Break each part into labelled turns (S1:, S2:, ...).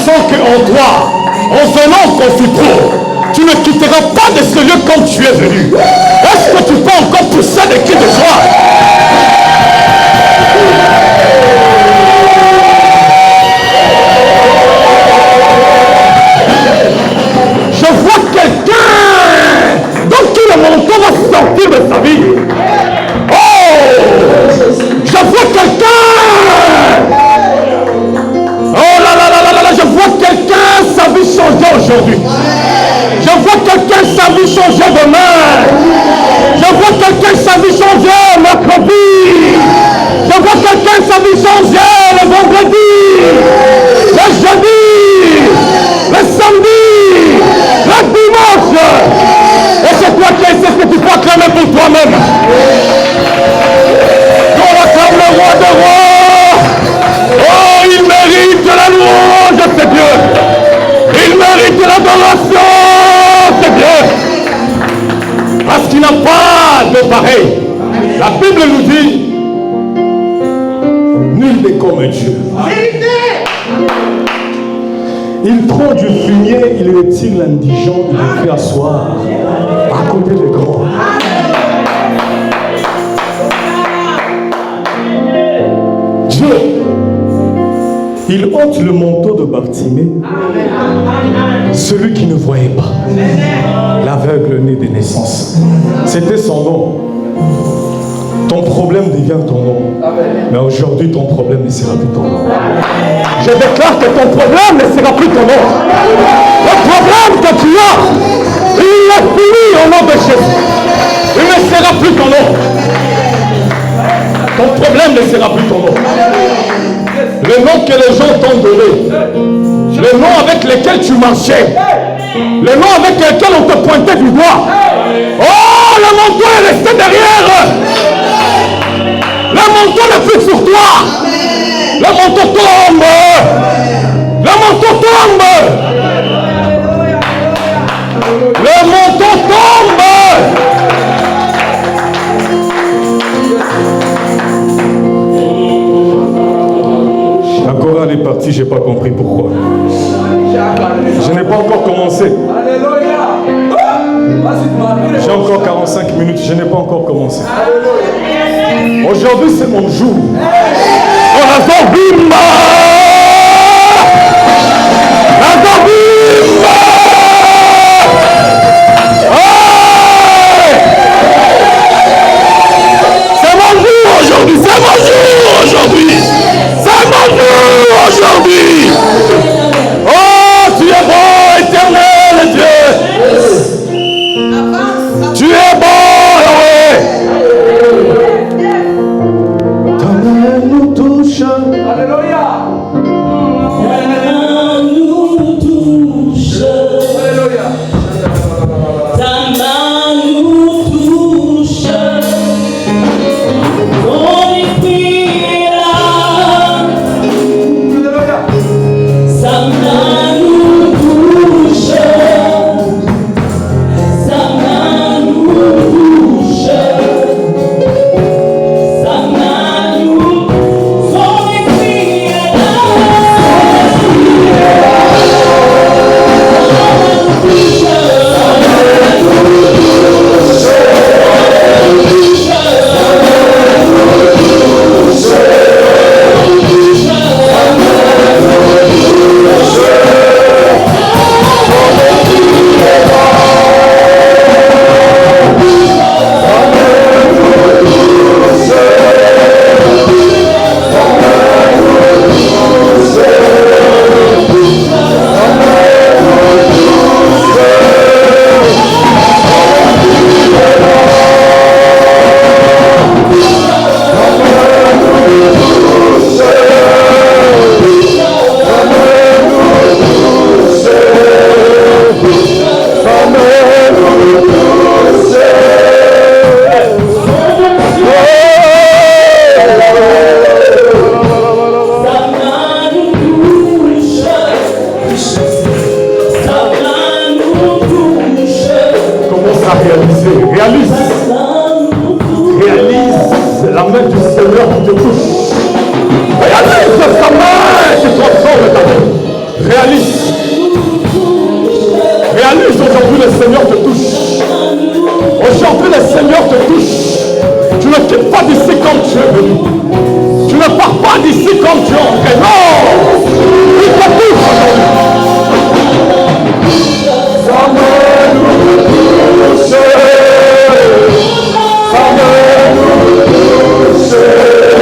S1: sans qu'en toi, en venant qu'on fut trop, tu ne quitteras pas de ce lieu comme tu es venu. Est-ce que tu peux encore pousser des cris de joie? Je vois quelqu'un dont qui le manteau va sortir de sa vie. Oh! Je vois quelqu'un! Oh là là là là là, je vois quelqu'un sa vie changer aujourd'hui. Je vois quelqu'un sa vie changer demain. Je vois quelqu'un sa vie changer mercredi. Je vois quelqu'un sa vie changer le vendredi, le jeudi, le samedi, le dimanche. Et c'est toi qui sais ce que tu peux acclamer pour toi-même. On acclame le roi de rois. Oh, il mérite la louange, c'est Dieu. Il mérite l'adoration, c'est Dieu. Parce qu'il n'a pas de pareil. La Bible nous dit, nul n'est comme Dieu. Il prend du fumier, il retire l'indigent, il le fait asseoir à côté des grands. Dieu, il ôte le manteau de Bartimée, celui qui ne voyait pas, l'aveugle né de naissance. C'était son nom. Ton problème devient ton nom. Mais aujourd'hui, ton problème ne sera plus ton nom. Je déclare que ton problème ne sera plus ton nom. Le problème que tu as, il est fini au nom de Jésus. Il ne sera plus ton nom. Ton problème ne sera plus ton nom. Le nom que les gens t'ont donné, le nom avec lequel tu marchais, le nom avec lequel on te pointait du doigt. Oh, le manteau est resté derrière. Le manteau n'est plus sur toi. Le manteau tombe. Le manteau tombe. Le manteau tombe. La chorale est partie, je n'ai pas compris pourquoi. Je n'ai pas encore commencé. J'ai encore 45 minutes, je n'ai pas encore commencé. Aujourd'hui, c'est mon jour. C'est mon jour aujourd'hui. C'est mon jour aujourd'hui. C'est mon jour aujourd'hui. Oh, tu es bon, éternel Dieu. Tu es bon, Yahweh. Ta main nous touche. Alléluia. Réalise aujourd'hui, le Seigneur te touche. Aujourd'hui, le Seigneur te touche. Tu ne quittes pas d'ici comme tu es venu. Tu ne pars pas d'ici comme tu es entré. Non! Il te touche aujourd'hui. Ça me touche. Ça me touche. Ça me touche.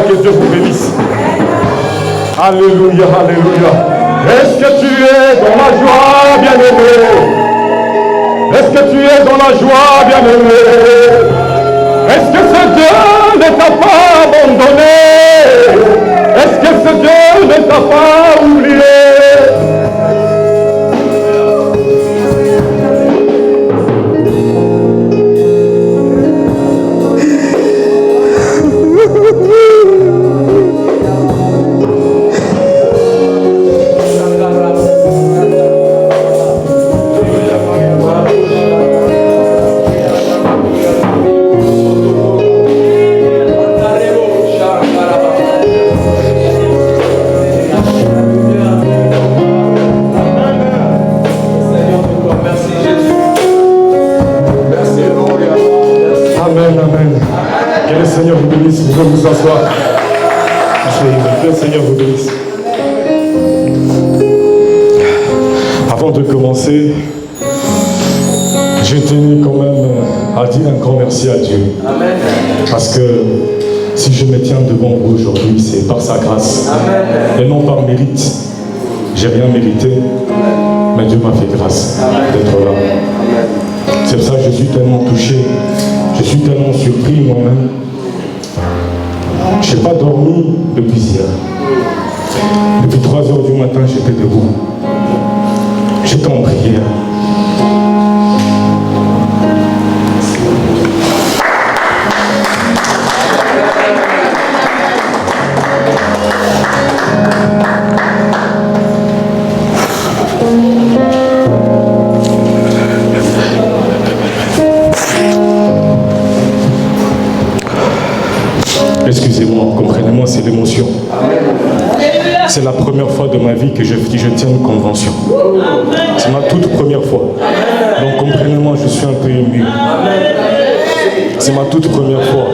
S1: Que Dieu vous bénisse. Alléluia, alléluia. Est-ce que tu es dans la joie, bien-aimé? Est-ce que tu es dans la joie, bien-aimé? Est-ce que ce Dieu ne t'a pas abandonné? Est-ce que ce Dieu ne t'a pas oublié? Vous asseoir. Que le Seigneur vous bénisse. Avant de commencer, je tenais quand même à dire un grand merci à Dieu. Amen. Parce que si je me tiens devant vous aujourd'hui, c'est par sa grâce. Amen. Et non par mérite. J'ai rien mérité, mais Dieu m'a fait grâce d'être là. C'est pour ça que je suis tellement touché, je suis tellement surpris moi-même. Je n'ai pas dormi depuis hier. Depuis 3 heures du matin, j'étais debout. J'étais en prière. Excusez-moi, comprenez-moi, c'est l'émotion. C'est la première fois de ma vie que je tiens une convention. C'est ma toute première fois. Donc comprenez-moi, je suis un peu ému. C'est ma toute première fois.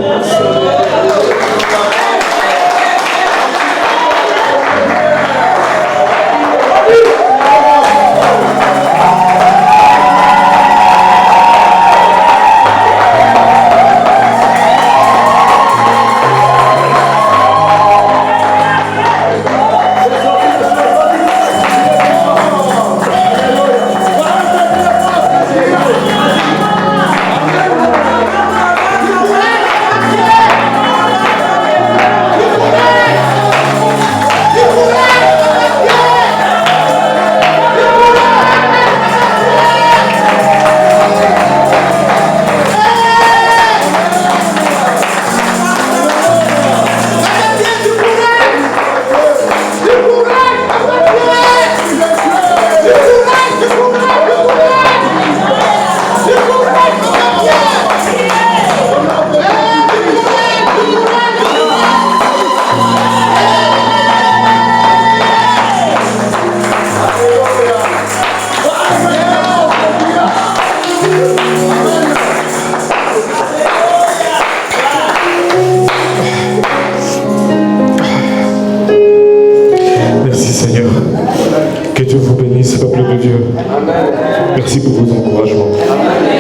S2: Merci pour vos encouragements.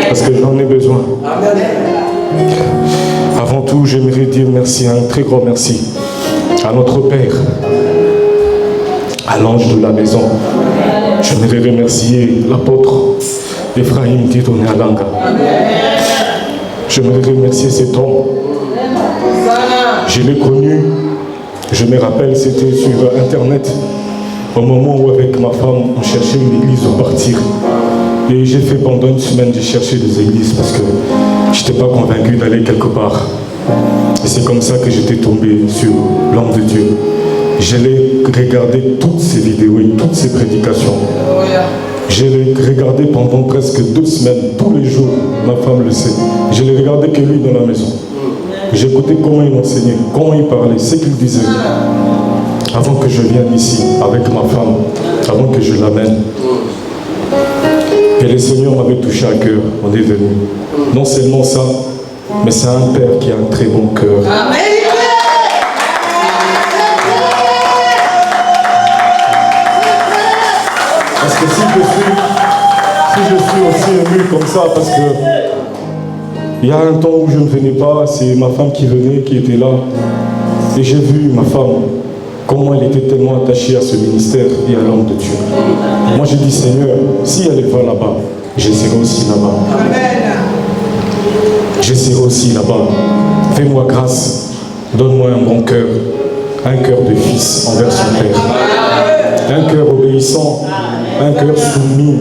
S2: Parce que j'en ai besoin. Avant tout, j'aimerais dire merci, un très grand merci à notre Père, à l'ange de la maison. J'aimerais remercier l'apôtre Ephraim Titoné Alanga. J'aimerais remercier cet homme. Je l'ai connu, je me rappelle, c'était sur Internet, au moment où avec ma femme, on cherchait une église où partir. Et j'ai fait pendant une semaine, j'ai cherché des églises parce que je n'étais pas convaincu d'aller quelque part. Et c'est comme ça que j'étais tombé sur l'homme de Dieu. Je l'ai regardé toutes ses vidéos et toutes ses prédications. Je l'ai regardé pendant presque 2 semaines, tous les jours, ma femme le sait. Je l'ai regardé que lui dans la maison. J'écoutais comment il enseignait, comment il parlait, ce qu'il disait. Avant que je vienne ici avec ma femme, avant que je l'amène. Et le Seigneur m'avait touché à cœur, on est venu. Non seulement ça, mais c'est un Père qui a un très bon cœur. Amen. Parce que si je suis aussi ému comme ça, parce que il y a un temps où je ne venais pas, c'est ma femme qui venait, qui était là. Et j'ai vu ma femme, comment elle était tellement attachée à ce ministère et à l'homme de Dieu. Moi j'ai dit, Seigneur, si elle va là-bas, je serai aussi là-bas. Je serai aussi là-bas. Fais-moi grâce, donne-moi un bon cœur, un cœur de fils envers son Père. Un cœur obéissant, un cœur soumis.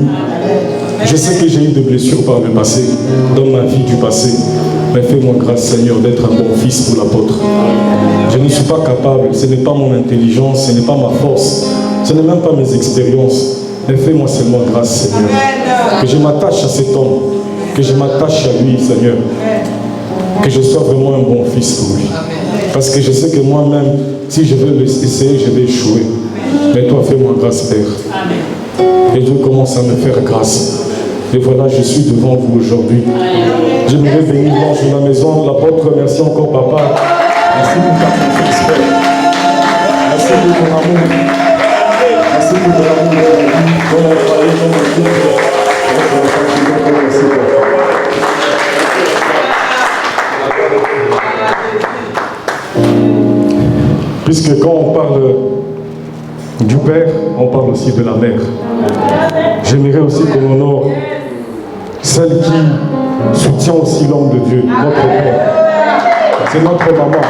S2: Je sais que j'ai eu des blessures par le passé, dans ma vie du passé. Mais fais-moi grâce, Seigneur, d'être un bon fils pour l'apôtre. Je ne suis pas capable, ce n'est pas mon intelligence, ce n'est pas ma force, ce n'est même pas mes expériences. Mais fais-moi seulement grâce, Seigneur. Que je m'attache à cet homme, que je m'attache à lui, Seigneur. Que je sois vraiment un bon fils pour lui. Parce que je sais que moi-même, si je veux essayer, je vais échouer. Mais toi, fais-moi grâce, Père. Et Dieu commence à me faire grâce. Et voilà, je suis devant vous aujourd'hui. J'aimerais bénir l'ange de la maison, l'apôtre. Merci encore, papa. Merci pour ta confiance, Père. Merci pour ton amour. Merci pour ton amour. Comme on travaille, comme on vient. Merci, Père. Puisque quand on parle du Père, on parle aussi de la mère. J'aimerais aussi qu'on honore celle qui soutient aussi l'homme de Dieu, notre Père. C'est notre maman.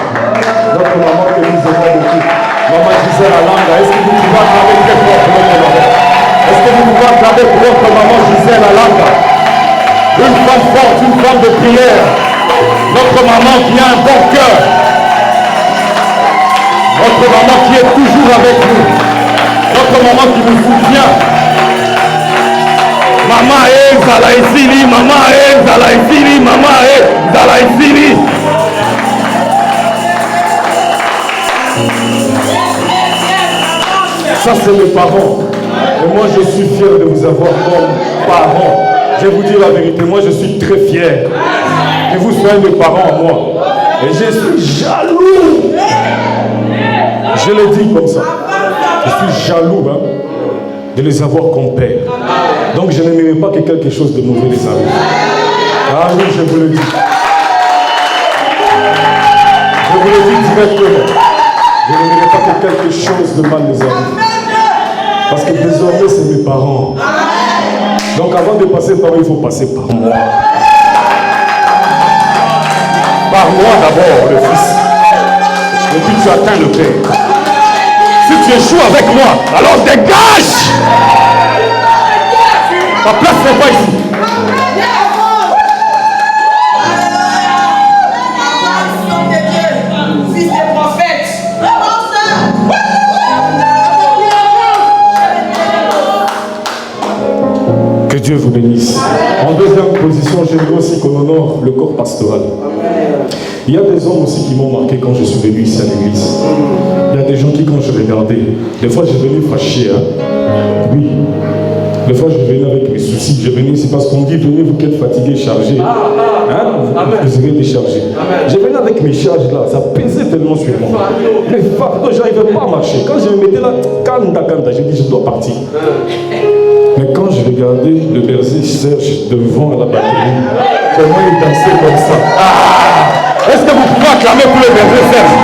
S2: Notre maman que nous aimons beaucoup. Maman Gisèle Alanga, est-ce que vous pouvez acclamer très fort pour notre maman? Est-ce que vous pouvez acclamer pour notre maman Gisèle Alanga? Une femme forte, une femme de prière. Notre maman qui a un bon cœur. Notre maman qui est toujours avec nous. Notre maman qui nous soutient. Maman est Zalaïsili, maman est Zalaïsili, maman est Zalaïsili. Ça c'est mes parents. Et moi je suis fier de vous avoir comme parents. Je vais vous dire la vérité, moi je suis très fier que vous soyez mes parents à moi. Et je suis jaloux. Je le dis comme ça. Je suis jaloux de les avoir comme père. Donc je n'aimerais pas que quelque chose de mauvais les arrive. Ah oui, je vous le dis. Je vous le dis directement. Je n'aimerais pas que quelque chose de mal les arrive. Parce que désormais, c'est mes parents. Donc avant de passer par eux, il faut passer par moi. Par moi d'abord, le fils. Et puis tu atteins le père. Si tu échoues avec moi, alors dégage! Ta place n'est pas ici.
S3: Fils des prophètes.
S2: Que Dieu vous bénisse. En deuxième position, j'aimerais aussi qu'on honore le corps pastoral. Il y a des hommes aussi qui m'ont marqué quand je suis venu ici à l'église. Il y a des gens qui, quand je regardais, des fois je venais fâché. Oui. Des fois je venais avec mes soucis. Je venais, c'est parce qu'on dit, venez vous qui êtes fatigué, chargé. Vous serez déchargé. Je venais avec mes charges là, ça pesait tellement sur moi. Les fardeaux, je n'arrivais pas à marcher. Quand je me mettais là, kanda, j'ai dit, je dois partir. Mais quand je regardais le berger Serge devant la batterie, comment il dansait comme ça.
S1: Est-ce que vous pouvez acclamer pour le berger Serge?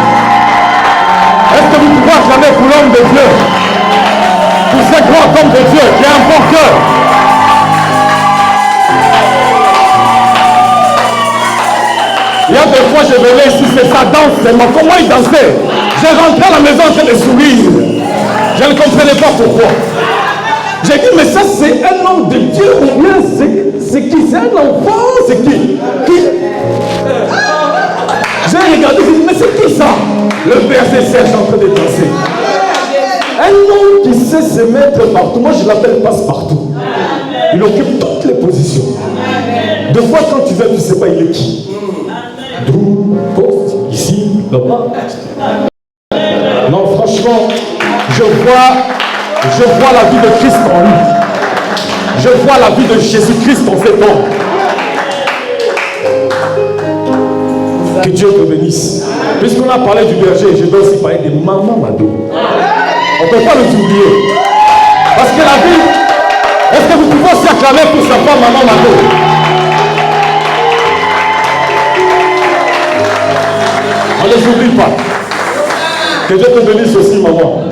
S1: Est-ce que vous pouvez acclamer pour l'homme de Dieu? Pour ce grand homme de Dieu qui a un bon cœur? Il y a des fois, je venais ici, c'est sa danse, seulement comment il dansait. J'ai rentré à la maison en train de sourire. Je ne comprenais pas pourquoi. J'ai dit, mais ça c'est un homme de Dieu ou bien c'est qui? C'est un enfant? C'est qui? J'ai regardé, j'ai dit, mais c'est qui ça? Le berger Serge en train de danser. Un homme qui sait se mettre partout. Moi je l'appelle passe-partout. Il occupe toutes les positions. Deux fois quand tu viens, tu ne sais pas il est qui. D'où, poste, ici, là-bas. Non, franchement, je vois la vie de Christ en lui. Je vois la vie de Jésus-Christ en cet homme.
S2: Que Dieu te bénisse.
S1: Puisqu'on a parlé du berger, je dois aussi parler de Maman Mado. On ne peut pas le oublier. Parce que la vie, est-ce que vous pouvez aussi acclamer pour sa femme Maman Mado? On ne les oublie pas. Que Dieu te bénisse aussi, maman.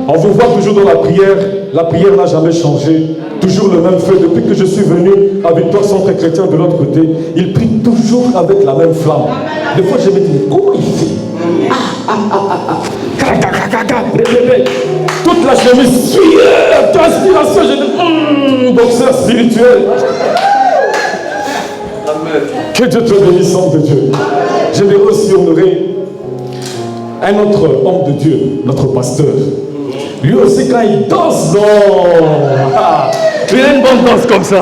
S1: On vous voit toujours dans la prière. La prière n'a jamais changé. Toujours le même feu. Depuis que je suis venu à Victoire Centre Chrétien de l'autre côté, il prie toujours avec la même flamme. Des fois, je me dis, mais comment il fait? Toute la chemise, sueur, transpiration. Je dis, boxeur spirituel. Que Dieu te bénisse, homme de Dieu. J'aimerais aussi honorer un autre homme de Dieu, notre pasteur. Lui aussi, quand il danse, non. Il a une bonne danse comme ça.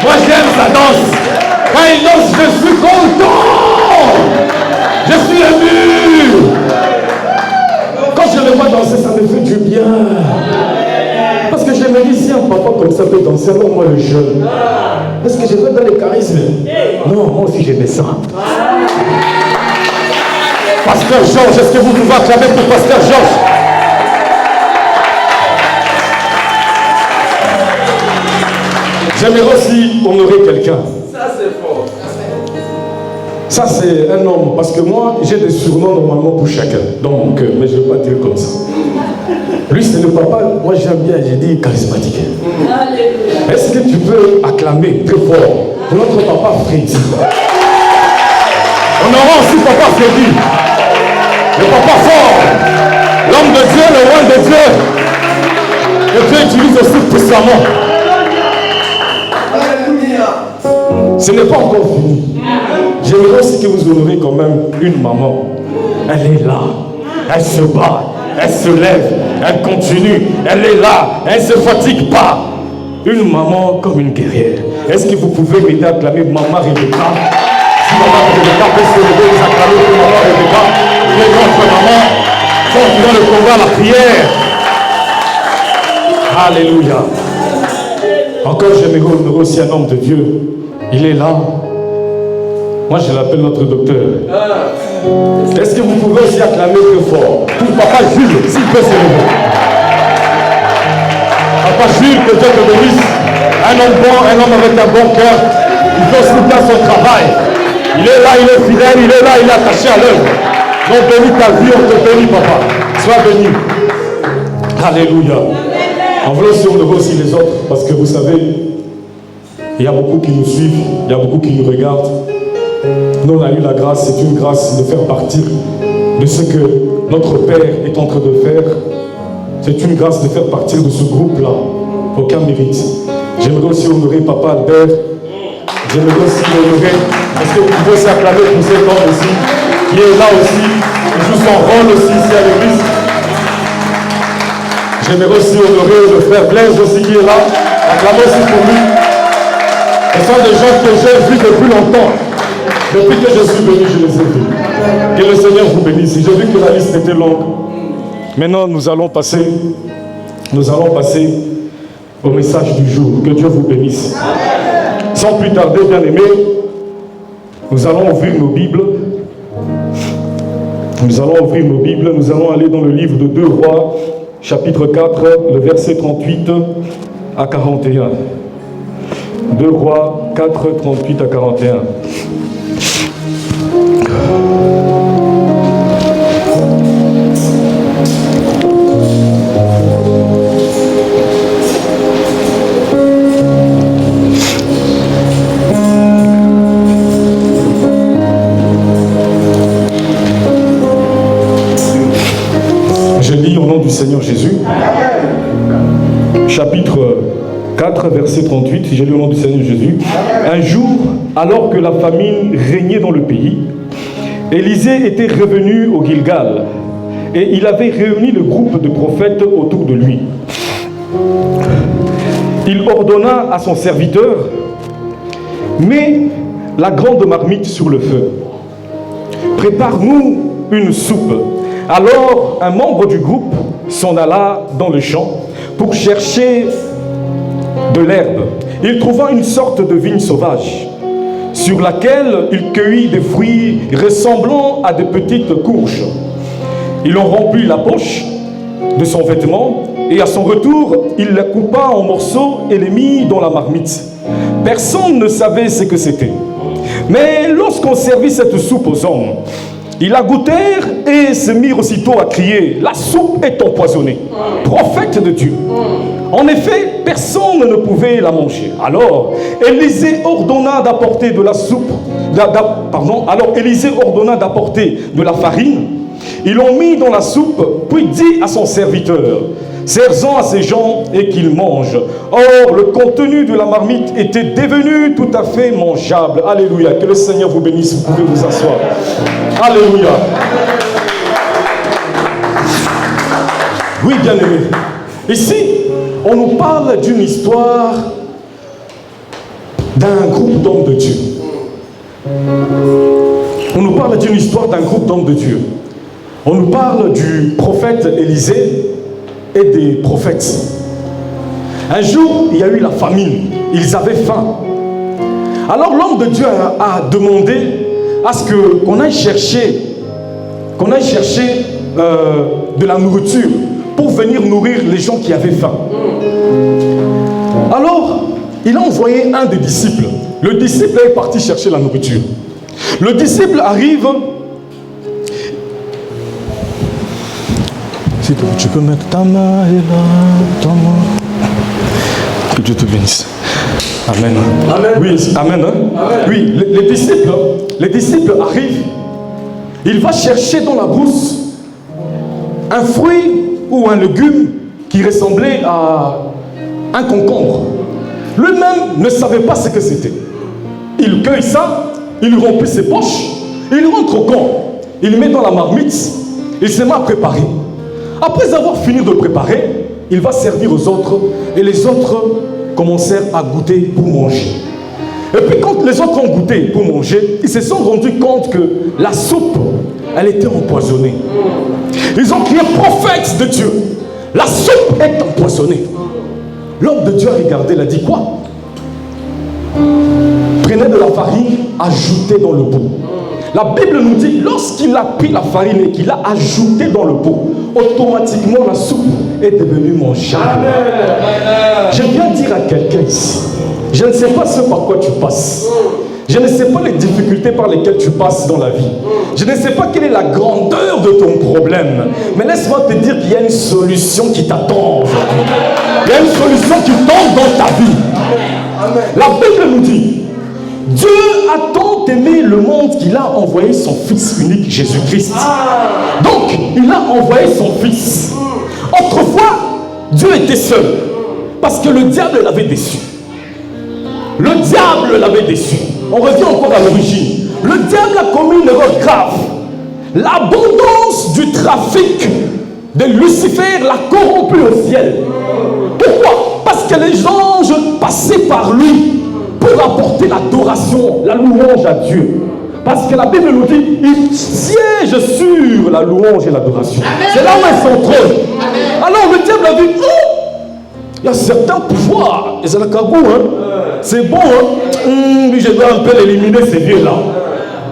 S1: Moi, j'aime sa danse. Quand il danse, je suis content. Je suis ému. Quand je le vois danser, ça me fait du bien. Parce que je me dis, si un papa comme ça peut danser, alors moi le jeune. Est-ce que je veux dans les charismes? Non, moi aussi je me sens. Pasteur Georges, est-ce que vous pouvez acclamer pour Pasteur Georges? J'aimerais aussi honorer quelqu'un.
S3: Ça c'est fort.
S2: Ça c'est un homme, parce que moi j'ai des surnoms normalement pour chacun dans mon cœur, mais je ne vais pas dire comme ça. Lui c'est le papa, moi j'aime bien, j'ai dit charismatique. Est-ce que tu peux acclamer très fort pour notre papa Freddy?
S1: On aura aussi papa Freddy, le papa fort, l'homme de Dieu, le roi de Dieu, que Dieu utilise aussi puissamment.
S2: Ce n'est pas encore fini. J'aimerais aussi que vous honoriez quand même une maman.
S1: Elle est là, elle se bat, elle se lève, elle continue, elle est là, elle ne se fatigue pas.
S2: Une maman comme une guerrière. Est-ce que vous pouvez m'aider à acclamer Maman Rebecca?
S1: Si Maman Rebecca peut se lever, vous acclamez pour Maman Rebecca, qui est notre maman, forte dans le combat, la prière.
S2: Alléluia. Encore j'aimerais honorer aussi un homme de Dieu. Il est là. Moi je l'appelle notre docteur. Est-ce que vous pouvez aussi acclamer très fort
S1: pour Papa Jules, s'il peut se lever. Papa Jules, que Dieu te bénisse. Un homme bon, un homme avec un bon cœur. Il fait aussi bien son travail. Il est là, il est fidèle, il est là, il est attaché à l'œuvre. Donc bénis ta vie, on te bénit, papa. Sois béni.
S2: Alléluia. En voulant aussi honorer aussi les autres, parce que vous savez, il y a beaucoup qui nous suivent, il y a beaucoup qui nous regardent. Nous, on a eu la grâce, c'est une grâce de faire partie de ce que notre Père est en train de faire. C'est une grâce de faire partie de ce groupe-là. Aucun mérite. J'aimerais aussi honorer Papa Albert. J'aimerais aussi honorer, parce que vous pouvez aussi acclamer pour cet homme aussi, qui est là aussi, qui joue son rôle aussi ici à l'église. J'aimerais aussi honorer le frère Blaise aussi qui est là. Acclamez aussi pour lui. Ce sont des gens que j'ai vus depuis longtemps. Depuis que je suis venu, je les ai vus. Que le Seigneur vous bénisse. J'ai vu que la liste était longue. Maintenant, nous allons passer au message du jour. Que Dieu vous bénisse. Sans plus tarder, bien-aimés, nous allons ouvrir nos Bibles. Nous allons ouvrir nos Bibles. Nous allons aller dans le livre de 2 Rois, chapitre 4, le verset 38 à 41. 2 Rois 4, 38 à 41. Je lis au nom du Seigneur Jésus. Chapitre 4, verset 38, j'ai lu au nom du Seigneur Jésus. Un jour, alors que la famine régnait dans le pays, Élisée était revenu au Gilgal et il avait réuni le groupe de prophètes autour de lui. Il ordonna à son serviteur: mets la grande marmite sur le feu, prépare-nous une soupe. Alors un membre du groupe s'en alla dans le champ pour chercher de l'herbe. Il trouva une sorte de vigne sauvage sur laquelle il cueillit des fruits ressemblant à de petites courges. Il en remplit la poche de son vêtement et à son retour, il la coupa en morceaux et les mit dans la marmite. Personne ne savait ce que c'était. Mais lorsqu'on servit cette soupe aux hommes, ils la goûtèrent et se mirent aussitôt à crier: la soupe est empoisonnée. Prophète de Dieu. En effet, personne ne pouvait la manger. Alors, Élisée ordonna d'apporter de la soupe. Alors Élisée ordonna d'apporter de la farine. Ils l'ont mis dans la soupe, puis dit à son serviteur: servez-en à ces gens et qu'ils mangent. Or, le contenu de la marmite était devenu tout à fait mangeable. Alléluia. Que le Seigneur vous bénisse. Vous pouvez vous asseoir. Alléluia. Oui, bien aimé. Ici, on nous parle d'une histoire d'un groupe d'hommes de Dieu. On nous parle d'une histoire d'un groupe d'hommes de Dieu. On nous parle du prophète Élisée et des prophètes. Un jour, il y a eu la famine. Ils avaient faim. Alors l'homme de Dieu a demandé à ce qu'on aille chercher de la nourriture pour venir nourrir les gens qui avaient faim. Alors, il a envoyé un des disciples. Le disciple est parti chercher la nourriture. Le disciple arrive. Si tu peux mettre ta main et là, ta main. Que Dieu te bénisse. Amen. Amen. Oui, amen. Hein? Amen. Oui, les disciples arrivent. Il va chercher dans la brousse un fruit ou un légume qui ressemblait à un concombre. Lui-même ne savait pas ce que c'était. Il cueille ça, il remplit ses poches, il rentre au camp, il met dans la marmite, il se met à préparer. Après avoir fini de préparer, il va servir aux autres et les autres commencèrent à goûter pour manger. Et puis quand les autres ont goûté pour manger, ils se sont rendus compte que la soupe, elle était empoisonnée. Ils ont crié: prophète de Dieu, la soupe est empoisonnée. L'homme de Dieu a regardé, il a dit: quoi? Prenez de la farine, ajoutez dans le pot. La Bible nous dit, lorsqu'il a pris la farine et qu'il a ajouté dans le pot, automatiquement la soupe est devenue mangeable. Je viens dire à quelqu'un ici, je ne sais pas ce par quoi tu passes. Je ne sais pas les difficultés par lesquelles tu passes dans la vie. Je ne sais pas quelle est la grandeur de ton problème. Mais laisse-moi te dire qu'il y a une solution qui t'attend aujourd'hui. Il y a une solution qui tombe dans ta vie. La Bible nous dit, Dieu a tant aimé le monde qu'il a envoyé son Fils unique, Jésus-Christ. Donc, il a envoyé son Fils. Autrefois, Dieu était seul. Parce que le diable l'avait déçu. Le diable l'avait déçu. On revient encore à l'origine. Le diable a commis une erreur grave. L'abondance du trafic de Lucifer l'a corrompu au ciel. Pourquoi? Parce que les anges passaient par lui pour apporter l'adoration, la louange à Dieu. Parce que la Bible nous dit, il siège sur la louange et l'adoration. C'est là où est son trône. Alors le diable a dit, oh, il y a certains pouvoirs, et c'est le cagou, hein. C'est bon, hein. Je dois un peu éliminer ces vieux-là.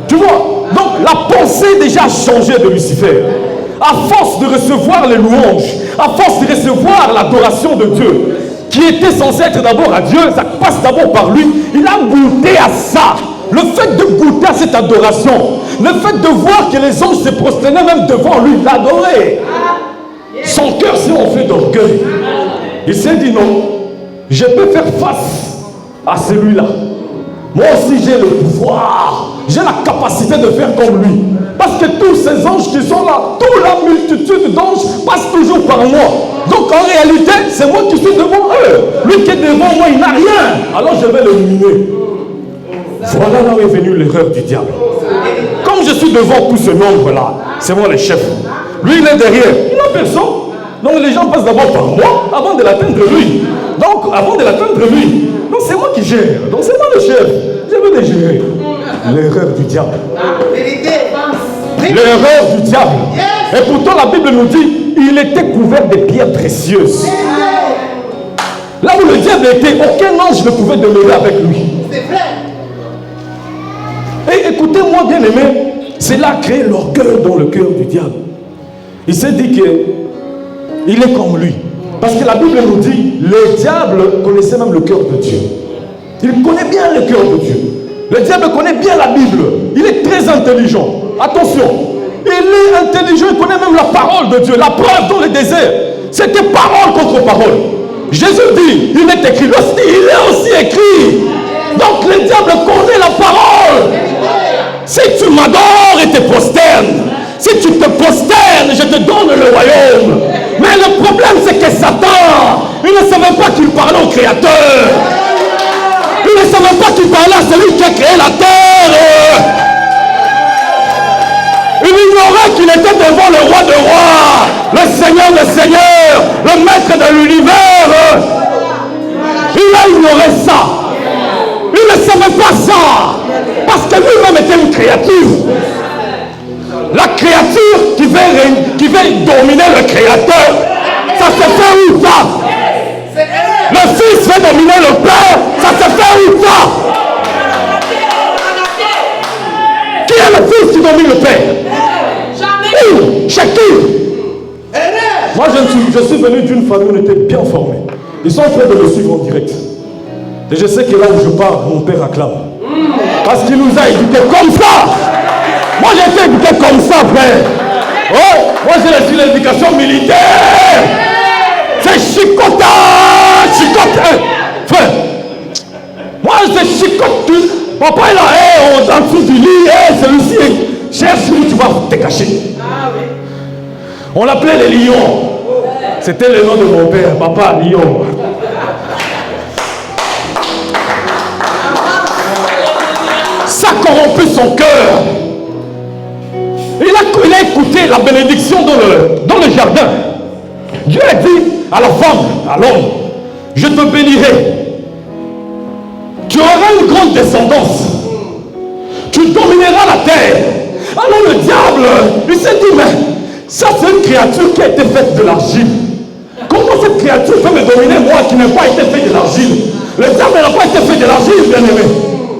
S2: Tu vois? Donc la pensée déjà a changé de Lucifer.
S1: à force de recevoir les louanges, à force de recevoir l'adoration de Dieu, qui était censé être d'abord à Dieu, ça passe d'abord par lui, il a goûté à ça. Le fait de goûter à cette adoration, le fait de voir que les anges se prosternaient même devant lui, l'adoraient. Son cœur s'est enflé d'orgueil. Il s'est dit non, je peux faire face à celui-là. Moi aussi j'ai le pouvoir, j'ai la capacité de faire comme lui. Parce que tous ces anges qui sont là, toute la multitude d'anges passe toujours par moi. Donc en réalité, c'est moi qui suis devant eux. Lui qui est devant moi, il n'a rien. Alors je vais l'éliminer. Voilà là où est venue l'erreur du diable. Comme je suis devant tout ce nombre-là, c'est moi le chef. Lui, il est derrière. Il n'a personne. Donc les gens passent d'abord par moi avant de l'atteindre lui. Donc avant de l'atteindre lui. Donc c'est moi qui gère. Donc c'est moi le chef. Je veux les gérer. L'erreur du diable. L'erreur du diable. Et pourtant la Bible nous dit, il était couvert de pierres précieuses. Là où le diable était, aucun ange ne pouvait demeurer avec lui. Et écoutez-moi bien aimé, cela a créé l'orgueil dans le cœur du diable. Il s'est dit que il est comme lui. Parce que la Bible nous dit, le diable connaissait même le cœur de Dieu. Il connaît bien le cœur de Dieu. Le diable connaît bien la Bible. Il est très intelligent. Attention, il est intelligent, il connaît même la parole de Dieu. La preuve dans le désert, c'était parole contre parole. Jésus dit, il est écrit. Il est aussi écrit. Donc le diable connaît la parole. Si tu m'adores et te prosternes, si tu te prosternes, je te donne le royaume. Mais le problème, c'est que Satan, il ne savait pas qu'il parlait au Créateur. Il ne savait pas qu'il parlait à celui qui a créé la terre. Il ignorait qu'il était devant le roi des rois, le Seigneur des seigneurs, le maître de l'univers. Il a ignoré ça. Il ne savait pas ça. Parce que lui-même était une créature. La créature qui veut dominer le créateur, ça se fait où ça? Le fils veut dominer le père, ça se fait où ça? Qui est le fils qui domine le père? Où? Chez qui? Moi je suis venu d'une famille où on était bien formée. Ils sont en train de me suivre en direct. Et je sais que là où je pars, mon père acclame. Parce qu'il nous a éduqués comme ça. Moi j'ai été éduqué comme ça, frère. Oh, moi j'ai reçu l'éducation militaire. C'est chicotage. Frère. Moi c'est chicotage. Papa est là, en dessous du lit, celui-ci, cherche où tu vas te cacher. On l'appelait les lions. C'était le nom de mon père, papa lion. Ça corrompu son cœur. Il a écouté la bénédiction dans le jardin. Dieu a dit à la femme, à l'homme, je te bénirai. Tu auras une grande descendance. Tu domineras la terre. Alors le diable, il s'est dit, mais ça c'est une créature qui a été faite de l'argile. Comment cette créature peut me dominer, moi qui n'ai pas été fait de l'argile? Le diable n'a pas été fait de l'argile, bien aimé.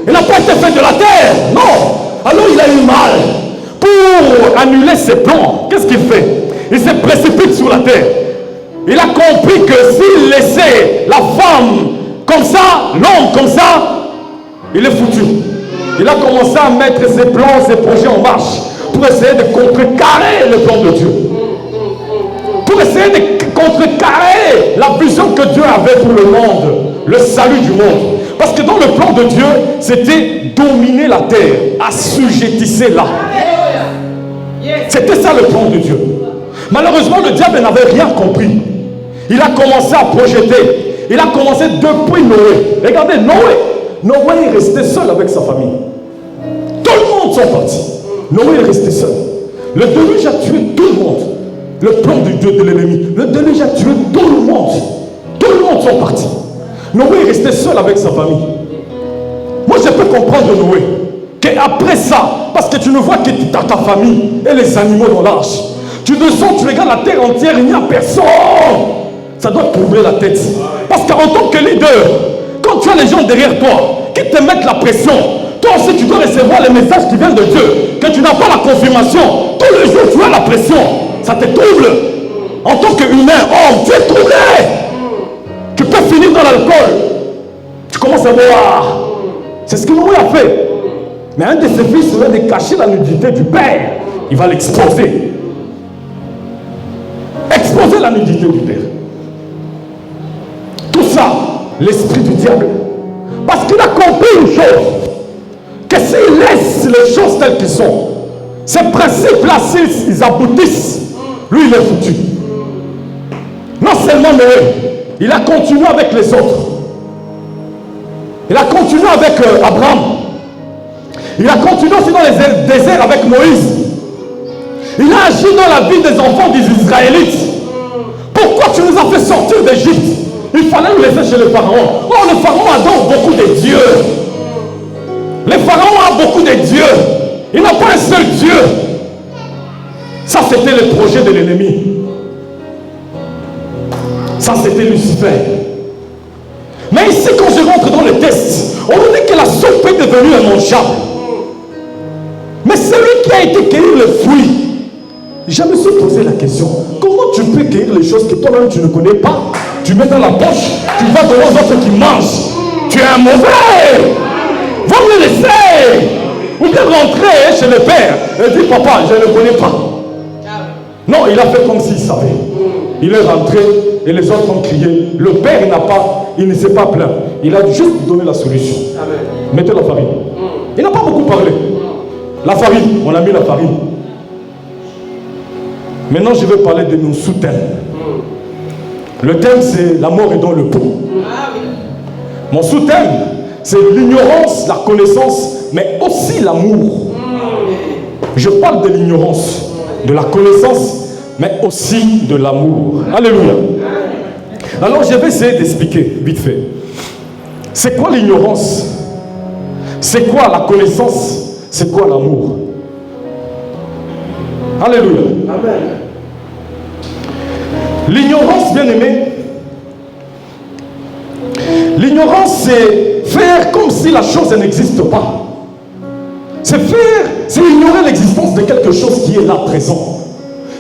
S1: Il n'a pas été fait de la terre. Non. Alors il a eu mal. Pour annuler ses plans, qu'est-ce qu'il fait? Il se précipite sur la terre. Il a compris que s'il laissait la femme comme ça, l'homme comme ça, il est foutu. Il a commencé à mettre ses plans, ses projets en marche pour essayer de contrecarrer le plan de Dieu. Pour essayer de contrecarrer la vision que Dieu avait pour le monde, le salut du monde. Parce que dans le plan de Dieu, c'était dominer la terre, assujettisser-la. C'était ça le plan de Dieu. Malheureusement, le diable n'avait rien compris. Il a commencé à projeter. Il a commencé depuis Noé. Regardez, Noé est resté seul avec sa famille. Tout le monde sont partis. Noé est resté seul. Le déluge a tué tout le monde. Le plan du Dieu de l'ennemi. Le déluge a tué tout le monde. Tout le monde sont partis. Noé est resté seul avec sa famille. Moi, je peux comprendre Noé. Qu'après ça, parce que tu ne vois que ta famille et les animaux dans l'arche. Tu descends, tu regardes la terre entière, il n'y a personne. Ça doit troubler la tête. Parce qu'en tant que leader, quand tu as les gens derrière toi qui te mettent la pression, toi aussi tu dois recevoir les messages qui viennent de Dieu. Que tu n'as pas la confirmation. Tous les jours tu as la pression. Ça te trouble. En tant qu'humain, homme, tu es troublé. Tu peux finir dans l'alcool. Tu commences à voir. C'est ce que Noé a fait. Mais un de ses fils voulait de cacher la nudité du père. Il va l'exposer. Exposer la nudité du père. Tout ça, l'esprit du diable. Parce qu'il a compris une chose. Que s'il laisse les choses telles qu'elles sont, ces principes-là, s'ils aboutissent, lui, il est foutu. Non seulement Noé, il a continué avec les autres. Il a continué avec Abraham. Il a continué aussi dans les déserts avec Moïse. Il a agi dans la vie des enfants des Israélites. Pourquoi tu nous as fait sortir d'Égypte? Il fallait nous laisser chez le pharaon. Oh, le pharaon adore beaucoup de dieux. Le pharaon a beaucoup de dieux. Il n'a pas un seul Dieu. Ça, c'était le projet de l'ennemi. Ça, c'était Lucifer. Mais ici, quand je rentre dans le texte, on nous dit que la soupe est devenue immangeable. Mais celui qui a été cueillir le fruit, je me suis posé la question, comment tu peux cueillir les choses que toi-même tu ne connais pas? Tu mets dans la poche, tu vas devant les autres qui mangent. Tu es un mauvais. Va me laisser. Ou bien rentrer chez le père et dire, papa, je ne connais pas. Non, il a fait comme s'il savait. Il est rentré et les autres ont crié. Le père, il ne s'est pas plaint. Il a juste donné la solution. Amen. Mettez la farine. Il n'a pas beaucoup parlé. La farine, on a mis la farine. Maintenant, je vais parler de nos sous-thèmes. Le thème, c'est la mort est dans le pot. Mon sous-thème, c'est l'ignorance, la connaissance, mais aussi l'amour. Je parle de l'ignorance, de la connaissance, mais aussi de l'amour. Alléluia. Alors, je vais essayer d'expliquer vite fait. C'est quoi l'ignorance? C'est quoi la connaissance? C'est quoi l'amour? Alléluia. Amen. L'ignorance, bien aimé, l'ignorance, c'est faire comme si la chose n'existe pas. C'est ignorer l'existence de quelque chose qui est là présent.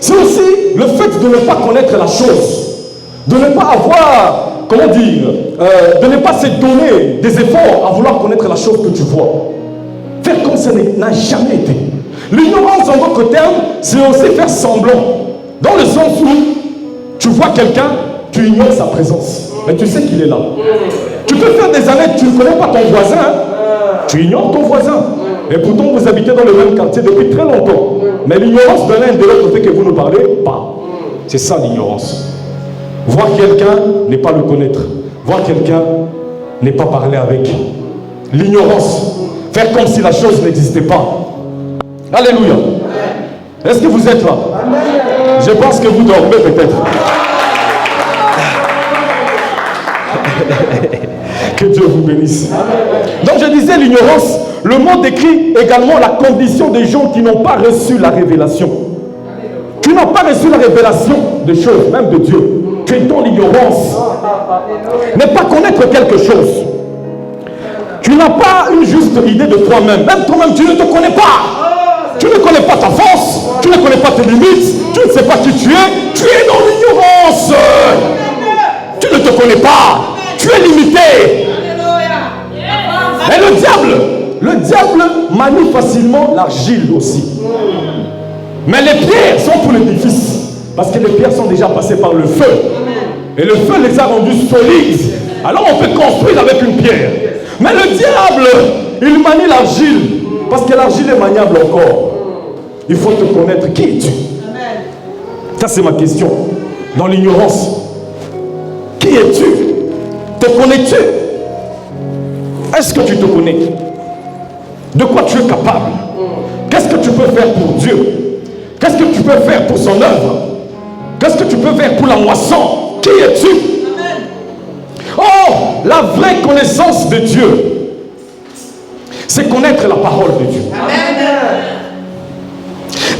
S1: C'est aussi le fait de ne pas connaître la chose, de ne pas avoir, comment dire, de ne pas se donner des efforts à vouloir connaître la chose que tu vois. Faire comme ça n'a jamais été. L'ignorance, en d'autres termes, c'est aussi faire semblant. Dans le sens où tu vois quelqu'un, tu ignores sa présence. Mais tu sais qu'il est là. Tu peux faire des années, tu ne connais pas ton voisin. Tu ignores ton voisin. Et pourtant, vous habitez dans le même quartier depuis très longtemps. Mais l'ignorance de l'un et de l'autre fait que vous ne parlez pas. C'est ça l'ignorance. Voir quelqu'un n'est pas le connaître. Voir quelqu'un n'est pas parler avec. L'ignorance. Faire comme si la chose n'existait pas. Alléluia. Est-ce que vous êtes là? Je pense que vous dormez peut-être. Que Dieu vous bénisse. Donc je disais l'ignorance, le mot décrit également la condition des gens qui n'ont pas reçu la révélation. Tu n'as pas reçu la révélation des choses, même de Dieu. Tu es dans l'ignorance. Ne pas connaître quelque chose. Tu n'as pas une juste idée de toi-même. Même toi-même, tu ne te connais pas. Tu ne connais pas ta force. Tu ne connais pas tes limites. Tu ne sais pas qui tu es. Tu es dans l'ignorance. Tu ne te connais pas. Tu es limité. Et le diable manie facilement l'argile aussi. Mais les pierres sont pour l'édifice. Parce que les pierres sont déjà passées par le feu. Et le feu les a rendues solides. Alors on peut construire avec une pierre. Mais le diable, il manie l'argile. Parce que l'argile est maniable encore. Il faut te connaître. Qui es-tu? Ça c'est ma question. Dans l'ignorance. Qui es-tu? Te connais-tu? Est-ce que tu te connais? De quoi tu es capable? Qu'est-ce que tu peux faire pour Dieu? Qu'est-ce que tu peux faire pour son œuvre? Qu'est-ce que tu peux faire pour la moisson? Qui es-tu? Oh, la vraie connaissance de Dieu, c'est connaître la parole de Dieu. Amen.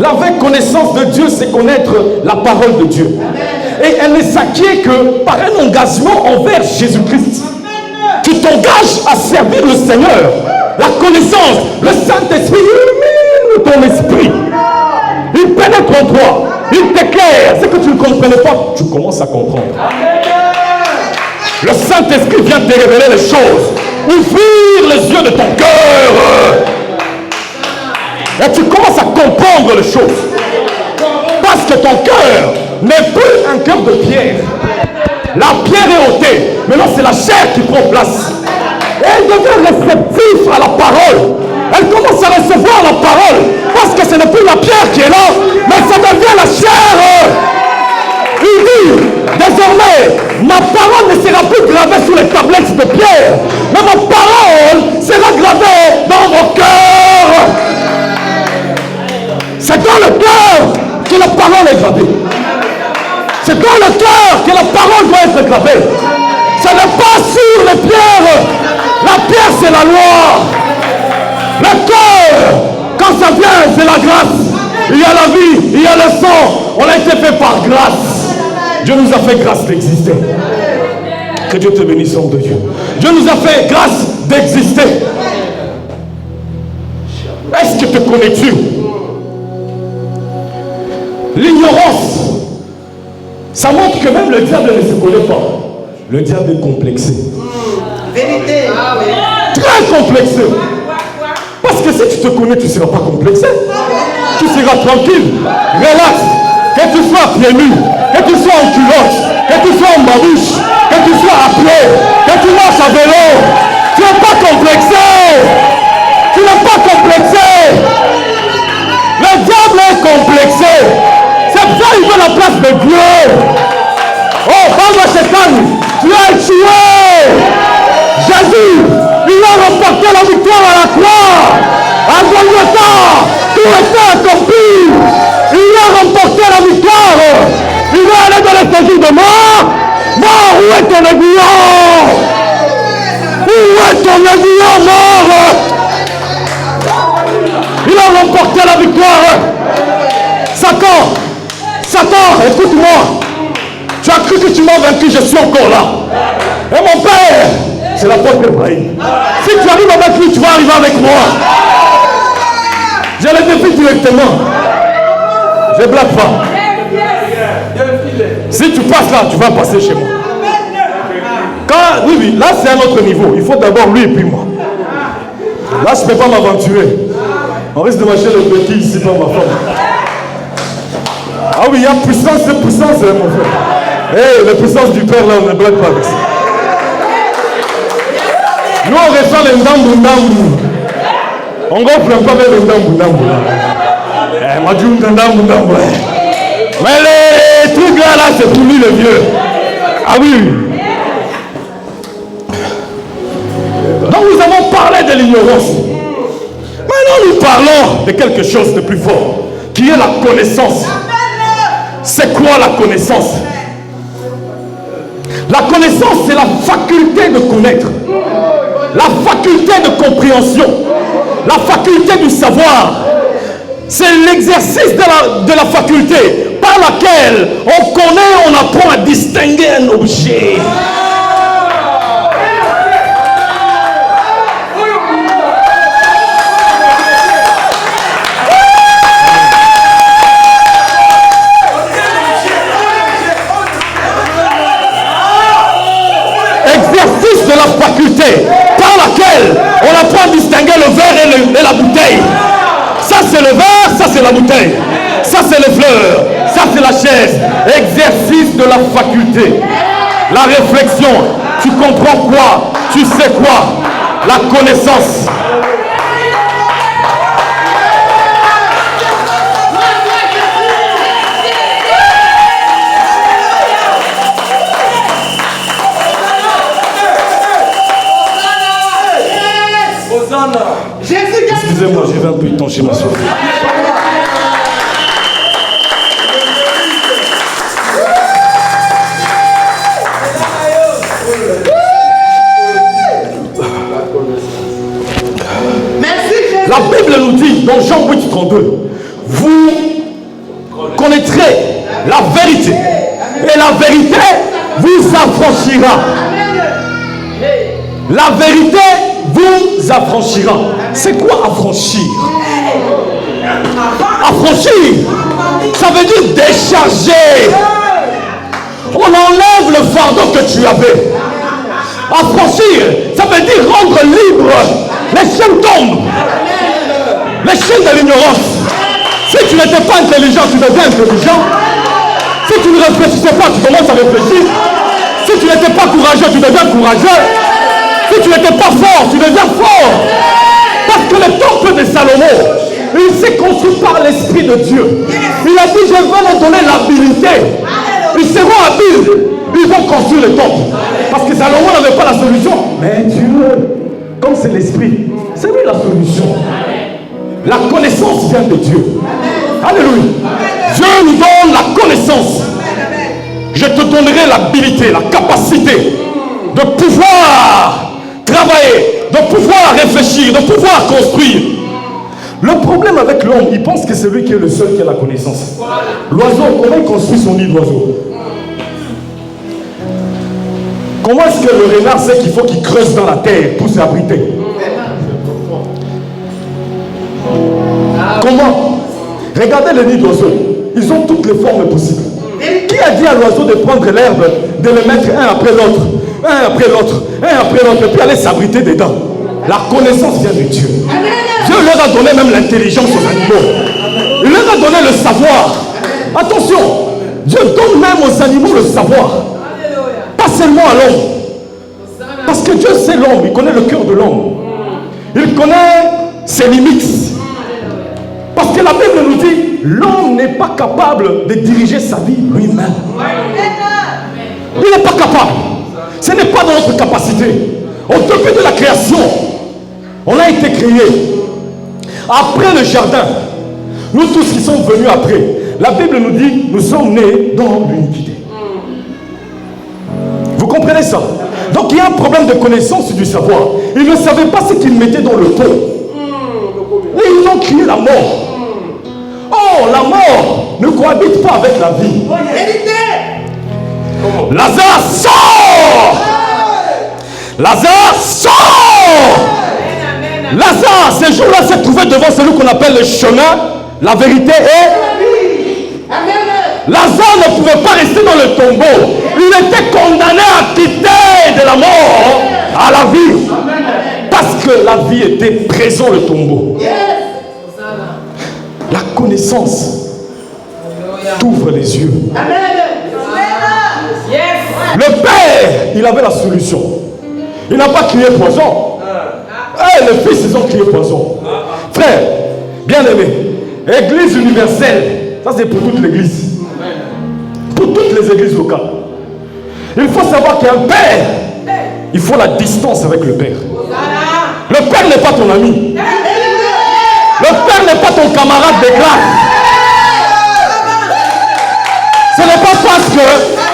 S1: La vraie connaissance de Dieu, c'est connaître la parole de Dieu. Amen. Et elle ne s'acquiert que par un engagement envers Jésus-Christ. Tu t'engages à servir le Seigneur. La connaissance, le Saint-Esprit illumine ton esprit. Il pénètre en toi. Il t'éclaire. Ce que tu ne comprenais pas, tu commences à comprendre. Le Saint-Esprit vient te révéler les choses. Ouvrir les yeux de ton cœur. Et tu commences à comprendre les choses. Parce que ton cœur n'est plus un cœur de pierre. La pierre est ôtée. Maintenant, c'est la chair qui prend place. Et elle devient réceptive à la parole. Elle commence à recevoir la parole. Parce que ce n'est plus la pierre qui est là, mais ça devient la chair. Il dit, désormais, ma parole ne sera plus gravée sur les tablettes de pierre, mais ma parole sera gravée dans vos cœurs. C'est dans le cœur que la parole est gravée. C'est dans le cœur que la parole doit être gravée. Ce n'est pas sur les pierres. La pierre, c'est la loi. Le cœur, quand ça vient, c'est la grâce. Il y a la vie, il y a le sang. On a été fait par grâce. Dieu nous a fait grâce d'exister. Que Dieu te bénisse, homme de Dieu. Dieu nous a fait grâce d'exister. Est-ce que te connais-tu? L'ignorance, ça montre que même le diable ne se connaît pas.
S2: Le diable est complexé.
S3: Vérité.
S1: Très complexé. Parce que si tu te connais, tu ne seras pas complexé. Tu seras tranquille, relax. Que tu sois pieds nus, que tu sois en culotte, que tu sois en babouche, que tu sois à pied, que tu marches à vélo. Tu n'es pas complexé. Tu n'es pas complexé. Le diable est complexé. C'est pour ça qu'il veut la place de Dieu. Oh, Baba Satan, tu as tué. Jésus, il a remporté la victoire à la croix. À Golgotha, tout était accompli. Il a remporté la victoire. Il va aller dans les séjours de mort. Mort, où est ton aiguillon? Où est ton aiguillon, mort? Il a remporté la victoire. Satan, écoute-moi. Tu as cru que tu m'as vaincu, je suis encore là. Et mon père, c'est l'apôtre Ibrahim. Si tu arrives avec lui, tu vas arriver avec moi. Je le défie directement. Je ne blague pas. Si tu passes là, tu vas passer chez moi. Oui, là c'est un autre niveau. Il faut d'abord lui et puis moi. Là, je ne peux pas m'aventurer. On risque de marcher le petit ici par ma femme. Ah oui, il y a puissance et puissance, mon frère. Hey, la puissance du Père, là, on ne blague pas avec ça. Nous, on ressent les ndambou. On gonfle un peu avec les ndambou. Moi, je dis ndambou. Mais les trucs là, c'est pour lui, le vieux. Ah oui. Donc, nous avons parlé de l'ignorance. Maintenant, nous parlons de quelque chose de plus fort, qui est la connaissance. C'est quoi la connaissance? La connaissance, c'est la faculté de connaître, la faculté de compréhension, la faculté du savoir. C'est l'exercice de la faculté par laquelle on connaît, on apprend à distinguer un objet. De la faculté par laquelle on apprend à distinguer le verre et la bouteille. Ça c'est le verre, ça c'est la bouteille. Ça c'est les fleurs, ça c'est la chaise. Exercice de la faculté. La réflexion. Tu comprends quoi? Tu sais quoi? La connaissance. Excusez-moi, j'ai un peu de temps chez ma soeur. La Bible nous dit dans Jean 8, 32, vous connaîtrez la vérité et la vérité vous affranchira. La vérité vous affranchira. C'est quoi affranchir? Affranchir, ça veut dire déchirer. décharger. On enlève le fardeau que tu avais. Affranchir, ça veut dire rendre libre. Les chaînes tombent. Les chaînes de l'ignorance. Si tu n'étais pas intelligent, tu deviens intelligent. Si tu ne réfléchissais pas, tu commences à réfléchir. Si tu n'étais pas courageux, tu deviens courageux. Si tu n'étais pas fort, tu deviens fort. Parce que le temple de Salomon, il s'est construit par l'Esprit de Dieu. Il a dit, je vais leur donner l'habilité. Ils seront habiles. Ils vont construire le temple. Parce que Salomon n'avait pas la solution. Mais Dieu, comme c'est l'Esprit, c'est lui la solution. La connaissance vient de Dieu. Alléluia. Dieu nous donne la connaissance. Je te donnerai l'habilité, la capacité de pouvoir travailler, de pouvoir réfléchir, de pouvoir construire. Le problème avec l'homme, il pense que c'est lui qui est le seul qui a la connaissance. L'oiseau, comment il construit son nid d'oiseau? Comment est-ce que le renard sait qu'il faut qu'il creuse dans la terre pour s'abriter? Comment? Regardez les nids d'oiseaux. Ils ont toutes les formes possibles. Qui a dit à l'oiseau de prendre l'herbe, de le mettre un après l'autre, un après l'autre, un après l'autre, et puis aller s'abriter dedans? La connaissance vient de Dieu. Dieu leur a donné même l'intelligence aux animaux. Il leur a donné le savoir. Attention, Dieu donne même aux animaux le savoir. Pas seulement à l'homme. Parce que Dieu sait l'homme, il connaît le cœur de l'homme. Il connaît ses limites. Parce que la Bible nous dit, l'homme n'est pas capable de diriger sa vie lui-même. Il n'est pas capable. Ce n'est pas dans notre capacité. Au début de la création, on a été créés. Après le jardin, nous tous qui sommes venus après, la Bible nous dit, nous sommes nés dans l'iniquité. Vous comprenez ça? Donc il y a un problème de connaissance et du savoir. Ils ne savaient pas ce qu'ils mettaient dans le pot. Et ils ont crié la mort. Oh, la mort ne cohabite pas avec la vie. Lazare sort. Lazare sort. Lazare, ce jour-là, s'est trouvé devant celui qu'on appelle le chemin, la vérité et Lazare ne pouvait pas rester dans le tombeau. Il était condamné à quitter de la mort à la vie. Parce que la vie était présente dans le tombeau. La connaissance t'ouvre les yeux. Le Père, il avait la solution. Il n'a pas crié poison. Les fils, ils ont crié poison. Frère, bien aimé, Église universelle, ça c'est pour toute l'église. Pour toutes les églises locales. Il faut savoir qu'un père, il faut la distance avec le père. Le père n'est pas ton ami. Le père n'est pas ton camarade de classe. Ce n'est pas parce que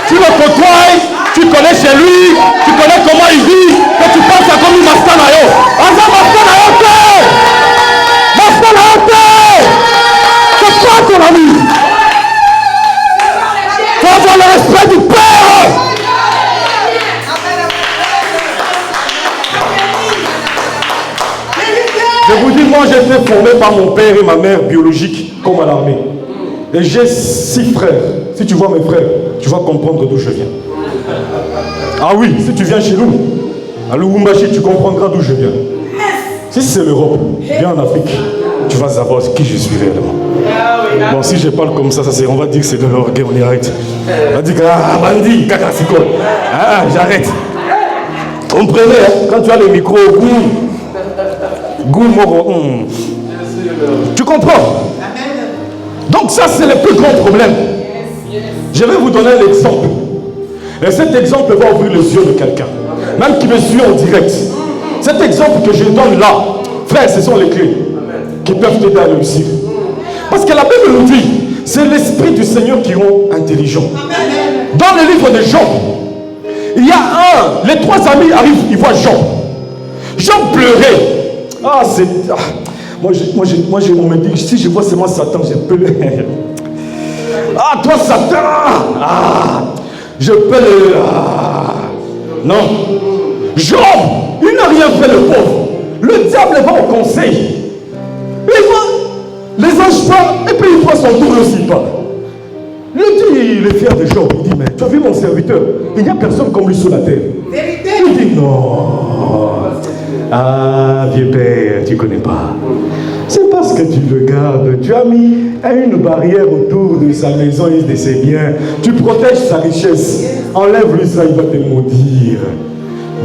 S1: tu le côtoies, tu connais chez lui, tu connais comment il vit, que tu penses à comme il Mastanayo. C'est pas ton ami. Il faut avoir le respect du Père. Je vous dis, moi j'ai été formé par mon père et ma mère biologique comme à l'armée. Et j'ai 6 frères. Si tu vois mes frères, tu vas comprendre d'où je viens. Ah oui, si tu viens chez nous, à Lubumbashi, tu comprendras d'où je viens. Si c'est l'Europe, viens en Afrique, tu vas savoir qui je suis réellement. Bon, si je parle comme ça, on va dire que c'est de l'orgueil, on y arrête. On va dire que, ah, bandit, caca-sico. Ah, j'arrête. Comprenez, hein, quand tu as le micro, goût moro. Tu comprends? Donc ça, c'est le plus grand problème. Je vais vous donner l'exemple. Et cet exemple va ouvrir les yeux de quelqu'un. Même qui me suit en direct. Cet exemple que je donne là, frère, ce sont les clés qui peuvent t'aider à réussir. Parce que la Bible nous dit, c'est l'Esprit du Seigneur qui rend intelligent. Dans le livre de Job, il y a les 3 amis arrivent, ils voient Job. Job pleurait. Ah, c'est... Ah, moi, on me dit, si je vois seulement Satan, je peux le... Ah, toi, Satan! Ah, je peux le... Ah. Non. Job, il n'a rien fait, le pauvre. Le diable va au conseil. Il va... Les anges parlent, et puis il prend son tour aussi pas. Le Dieu
S2: il est fier de Job. Il dit, mais tu as vu mon serviteur? Il n'y a personne comme lui sur la terre.
S3: Vérité.
S2: Il dit, non. Ah, vieux père, tu ne connais pas. C'est parce que tu le gardes. Tu as mis une barrière autour de sa maison et de ses biens. Tu protèges sa richesse. Enlève-lui ça, il va te maudire.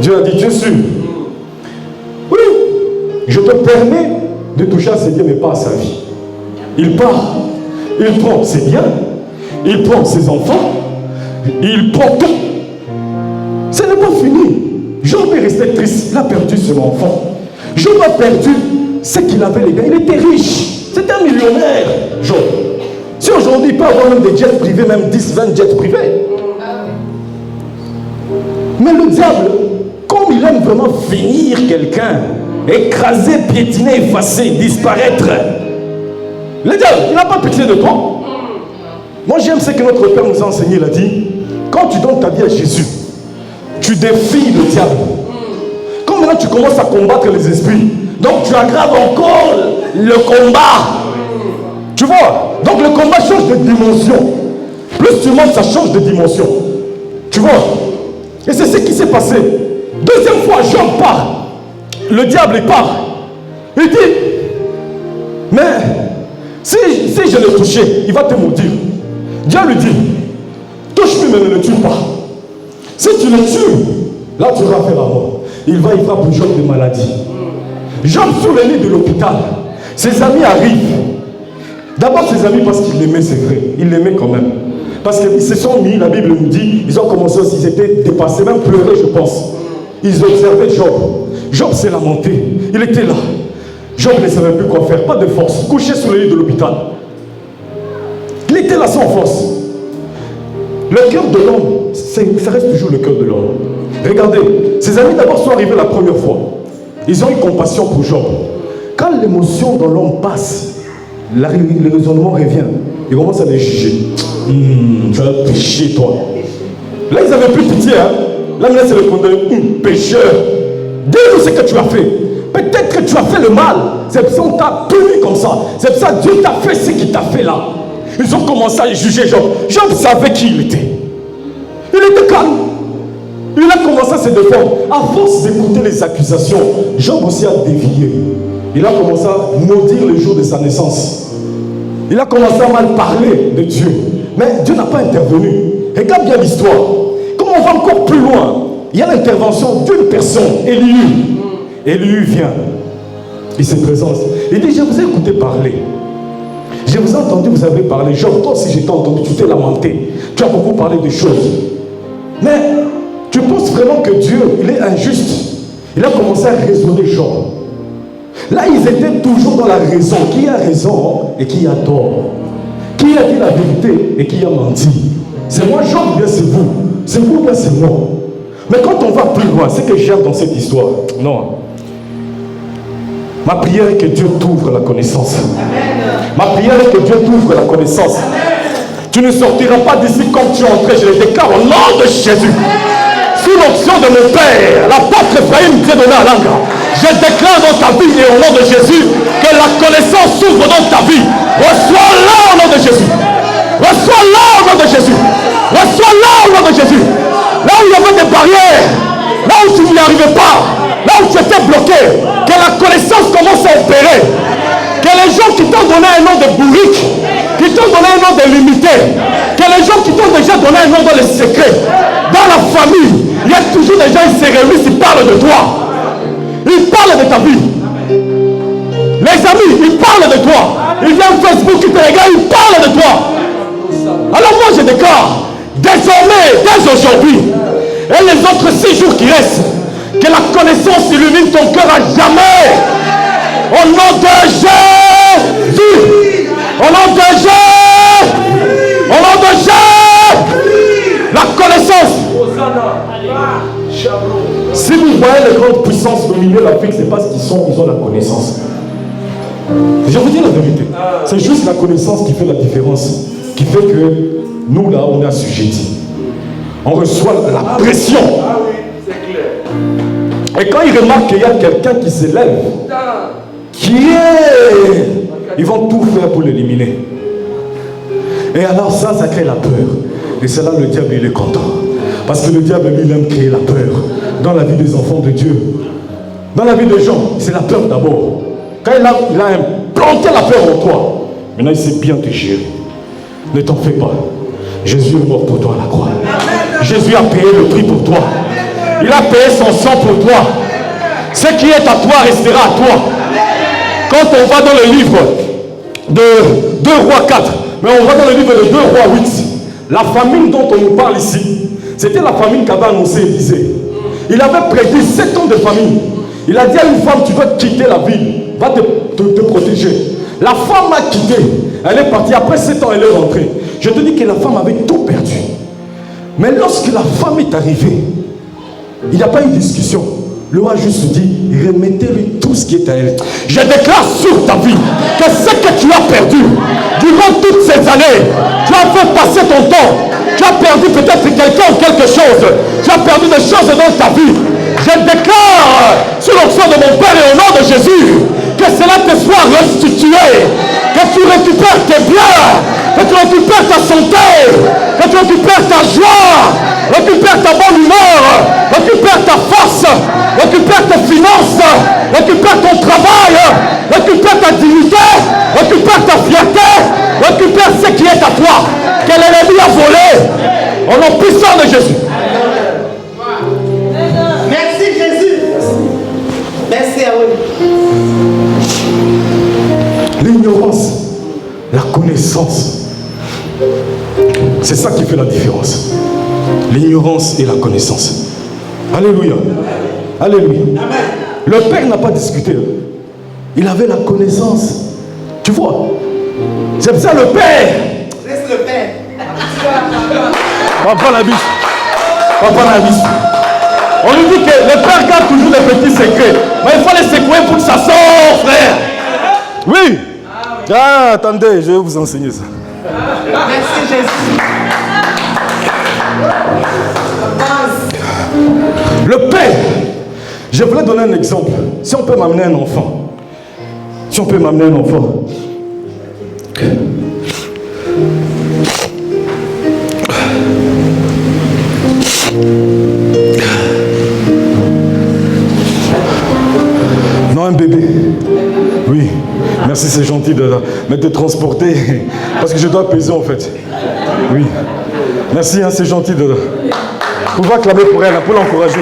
S2: Dieu a dit, tu es sûr? Oui, je te permets de toucher à ses biens, mais pas à sa vie. Il part, il prend ses biens, il prend ses enfants, il prend tout. Ce n'est pas fini. Job est resté triste, il a perdu son enfant. Job a perdu ce qu'il avait, les gars. Il était riche, c'était un millionnaire, Job. Si aujourd'hui il peut avoir même des jets privés, même 10, 20 jets privés. Mais le diable, comme il aime vraiment finir quelqu'un, écraser, piétiner, effacer, disparaître, le diable, il n'a pas pitié de toi. Moi j'aime ce que notre Père nous a enseigné, il a dit, quand tu donnes ta vie à Jésus, tu défies le diable. Comme maintenant tu commences à combattre les esprits, donc tu aggraves encore le combat. Tu vois? Donc le combat change de dimension. Plus tu montes, ça change de dimension. Tu vois? Et c'est ce qui s'est passé. Deuxième fois, Job part. Le diable il part. Il dit, mais si je le touchais, il va te maudire. Dieu lui dit, touche-lui mais ne le tue pas. Si tu le tues, là tu vas faire la mort. Il va y faire pour Job des maladies. Job sur le lit de l'hôpital. Ses amis arrivent. D'abord ses amis parce qu'il l'aimait, c'est vrai. Il l'aimait quand même. Parce qu'ils se sont mis, la Bible nous dit, ils ont commencé aussi, ils étaient dépassés, même pleurés je pense. Ils observaient Job. Job s'est lamenté. Il était là. Job ne savait plus quoi faire, pas de force. Couché sur le lit de l'hôpital. Il était là sans force. Le cœur de l'homme, ça reste toujours le cœur de l'homme. Regardez, ses amis d'abord sont arrivés la première fois. Ils ont eu compassion pour Job. Quand l'émotion dans l'homme passe, le raisonnement revient. Ils commencent à les juger. Tu as péché, toi. Là, ils n'avaient plus pitié. Hein? Là, maintenant, c'est le condamné. Pécheur. Dis-nous ce que tu as fait. Peut-être que tu as fait le mal. C'est pour ça qu'on t'a puni comme ça. C'est pour ça que Dieu t'a fait ce qu'il t'a fait là. Ils ont commencé à juger Job. Job savait qui il était. Il était calme. Il a commencé à se défendre. À force d'écouter les accusations, Job aussi a dévié. Il a commencé à maudire le jour de sa naissance. Il a commencé à mal parler de Dieu. Mais Dieu n'a pas intervenu. Regarde bien l'histoire. Comme on va encore plus loin, il y a l'intervention d'une personne, Élie. Élie vient. Il se présente. Il dit, je vous ai écouté parler. Je vous ai entendu, vous avez parlé. Job, toi aussi je t'ai entendu, tu t'es lamenté. Tu as beaucoup parlé de choses. Mais tu penses vraiment que Dieu, il est injuste? Il a commencé à raisonner Job. Là, ils étaient toujours dans la raison. Qui a raison et qui a tort? Qui a dit la vérité et qui a menti? C'est moi, Job, ou bien c'est vous? C'est vous ou bien c'est moi? Mais quand on va plus loin, c'est que j'aime dans cette histoire. Non. Ma prière est que Dieu t'ouvre la connaissance. Ma prière est que Dieu t'ouvre la connaissance. Tu ne sortiras pas d'ici comme tu es entré. Je le déclare au nom de Jésus. Sous l'onction de mon Père, l'apôtre Ephraim t'est donné à l'angle. Je déclare dans ta vie et au nom de Jésus que la connaissance s'ouvre dans ta vie. Reçois-la au nom de Jésus. Reçois-la au nom de Jésus. Reçois-la au nom de Jésus. Là où il y avait des barrières, là où tu n'y arrivais pas, là où tu étais bloqué, que la connaissance commence à opérer. Que les gens qui t'ont donné un nom de bourrique, qui t'ont donné un nom de limité, que les gens qui t'ont déjà donné un nom dans les secrets, dans la famille, il y a toujours des gens qui se réunissent, ils parlent de toi. Ils parlent de ta vie. Les amis, ils parlent de toi. Ils viennent Facebook, ils te regardent, ils parlent de toi. Alors moi je déclare, désormais, dès aujourd'hui, et les autres 6 jours qui restent, que la connaissance illumine ton cœur à jamais. Au nom de Jésus. Au nom de Jésus. Au nom de Jésus. La connaissance. Si vous voyez les grandes puissances dominer l'Afrique, c'est parce qu'ils ont la connaissance. Je vous dis la vérité. C'est juste la connaissance qui fait la différence. Qui fait que nous là, on est assujettis. On reçoit la pression. Et quand ils remarquent qu'il y a quelqu'un qui s'élève, ils vont tout faire pour l'éliminer. Et alors ça crée la peur. Et c'est là le diable, il est content. Parce que le diable, lui, il aime créer la peur dans la vie des enfants de Dieu. Dans la vie des gens, c'est la peur d'abord. Quand il a implanté la peur en toi, maintenant il sait bien te gérer. Ne t'en fais pas. Jésus est mort pour toi à la croix. Jésus a payé le prix pour toi. Il a payé son sang pour toi. Ce qui est à toi restera à toi. Quand on va dans le livre de 2 Rois 4, mais on va dans le livre de 2 Rois 8, la famine dont on nous parle ici, c'était la famine qu'avait annoncé Élisée. Il avait prédit 7 ans de famine. Il a dit à une femme, tu dois quitter la ville, va te protéger. La femme a quitté, elle est partie, après 7 ans elle est rentrée. Je te dis que la femme avait tout perdu. Mais lorsque la femme est arrivée, il n'y a pas eu de discussion. Le roi juste dit, remettez-lui tout ce qui est à elle. Je déclare sur ta vie que ce que tu as perdu durant toutes ces années, tu as fait passer ton temps. Tu as perdu peut-être quelqu'un ou quelque chose. Tu as perdu des choses dans ta vie. Je déclare sur l'onction de mon Père et au nom de Jésus que cela te soit restitué, que tu récupères tes biens, que tu récupères ta santé, que tu récupères ta joie, récupère ta bonne humeur, récupère ta force, récupère tes finances, récupère ton travail, récupère ta dignité, récupère ta fierté, récupère ce qui est à toi, que l'ennemi a volé, au nom puissant de Jésus.
S3: Merci Jésus. Merci à vous.
S2: L'ignorance, la connaissance, c'est ça qui fait la différence. L'ignorance et la connaissance. Alléluia. Alléluia. Le père n'a pas discuté. Il avait la connaissance. Tu vois. C'est ça le père.
S3: Laisse le père.
S2: Papa la biche. Papa la biche. On lui dit que le père garde toujours des petits secrets. Mais il faut les secouer pour que ça sorte, frère. Oui. Ah, attendez, je vais vous enseigner ça.
S3: Merci Jésus.
S2: Le père, je voulais donner un exemple. Si on peut m'amener un enfant, non, un bébé. Oui, merci, c'est gentil de me transporter parce que je dois peser en fait. Oui, merci, hein, c'est gentil de pouvoir clamer pour elle, pour l'encourager.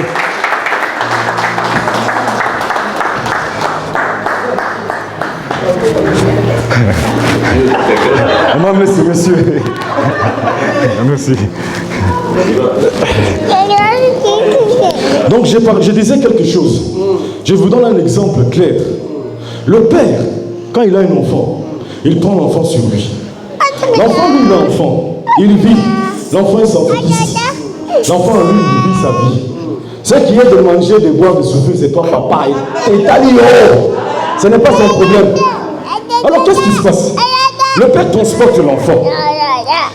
S2: Non, merci, monsieur. Merci. Donc, je disais quelque chose. Je vous donne un exemple clair. Le père, quand il a un enfant, il prend l'enfant sur lui. L'enfant, lui, il est enfant. Il vit. L'enfant est sorti d'ici. L'enfant, lui, il vit sa vie. Ce qui est de manger, de boire, de souffrir, c'est toi, papa. Et t'as dit, oh, ce n'est pas son problème. Alors, qu'est-ce qui se passe? Le père transporte l'enfant.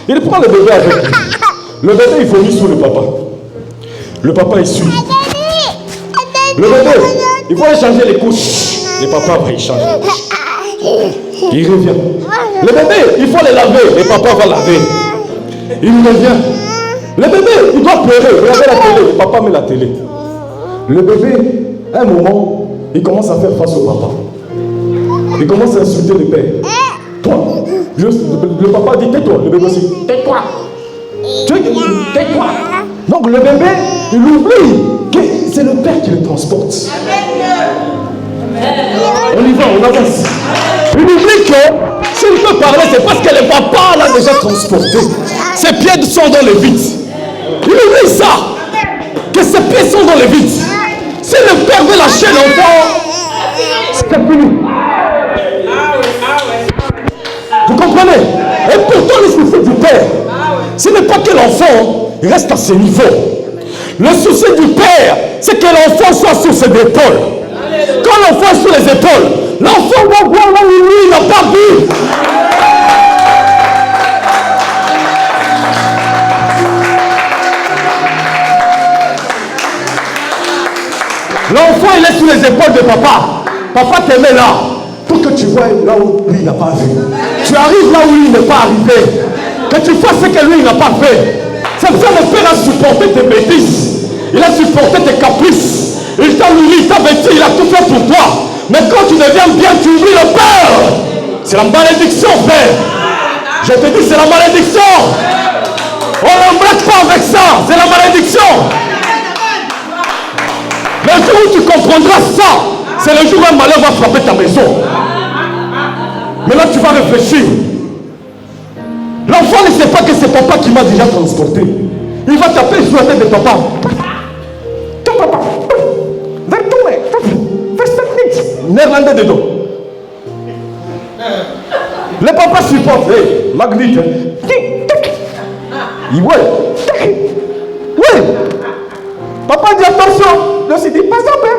S2: Il prend le bébé avec lui. Le bébé, il vomit sur le papa. Le papa, il suit. Le bébé, il faut changer les couches. Le papa va y changer. Il revient. Le bébé, il faut les laver. Le papa va laver. Il revient. Le bébé, il doit pleurer. Regardez la télé. Le papa met la télé. Le bébé, à un moment, il commence à faire face au papa. Il commence à insulter le père. Toi, le papa dit tais-toi. Le bébé aussi, tais-toi. Tais-toi. Donc le bébé, il oublie que c'est le père qui le transporte. On y va, on avance. Il oublie que s'il peut parler, c'est parce que le papa l'a déjà transporté. Ses pieds sont dans le vide. Il oublie ça. Que ses pieds sont dans le vide. Si le père veut lâcher l'enfant, c'est fini. Vous comprenez? Et pourtant le souci du père, ce n'est pas que l'enfant reste à ce niveau. Le souci du père, c'est que l'enfant soit sur ses épaules. Quand l'enfant est sur les épaules, l'enfant va voir là où lui n'a pas vu. L'enfant, il est sur les épaules de papa. Papa te met là pour que tu vois là où lui n'a pas vu. Tu arrives là où lui n'est pas arrivé. Que tu fasses ce que lui n'a pas fait.
S1: C'est ça, le Père a supporté tes bêtises. Il a supporté tes caprices. Il t'a nourri, il t'a vêtu, il a tout fait pour toi. Mais quand tu deviens bien, tu oublies le Père. C'est la malédiction, frère. Je te dis, c'est la malédiction. On n'embrasse pas avec ça. C'est la malédiction. Le jour où tu comprendras ça, c'est le jour où un malheur va frapper ta maison. Mais là, tu vas réfléchir. L'enfant ne sait pas que c'est papa qui m'a déjà transporté. Il va taper sur la tête de papa. Ton papa. Vers néerlandais dedans. Le papa supporte. Hey, Magnite. Il ouais. Oui. Papa dit attention. Je suis dit, pas ça, père.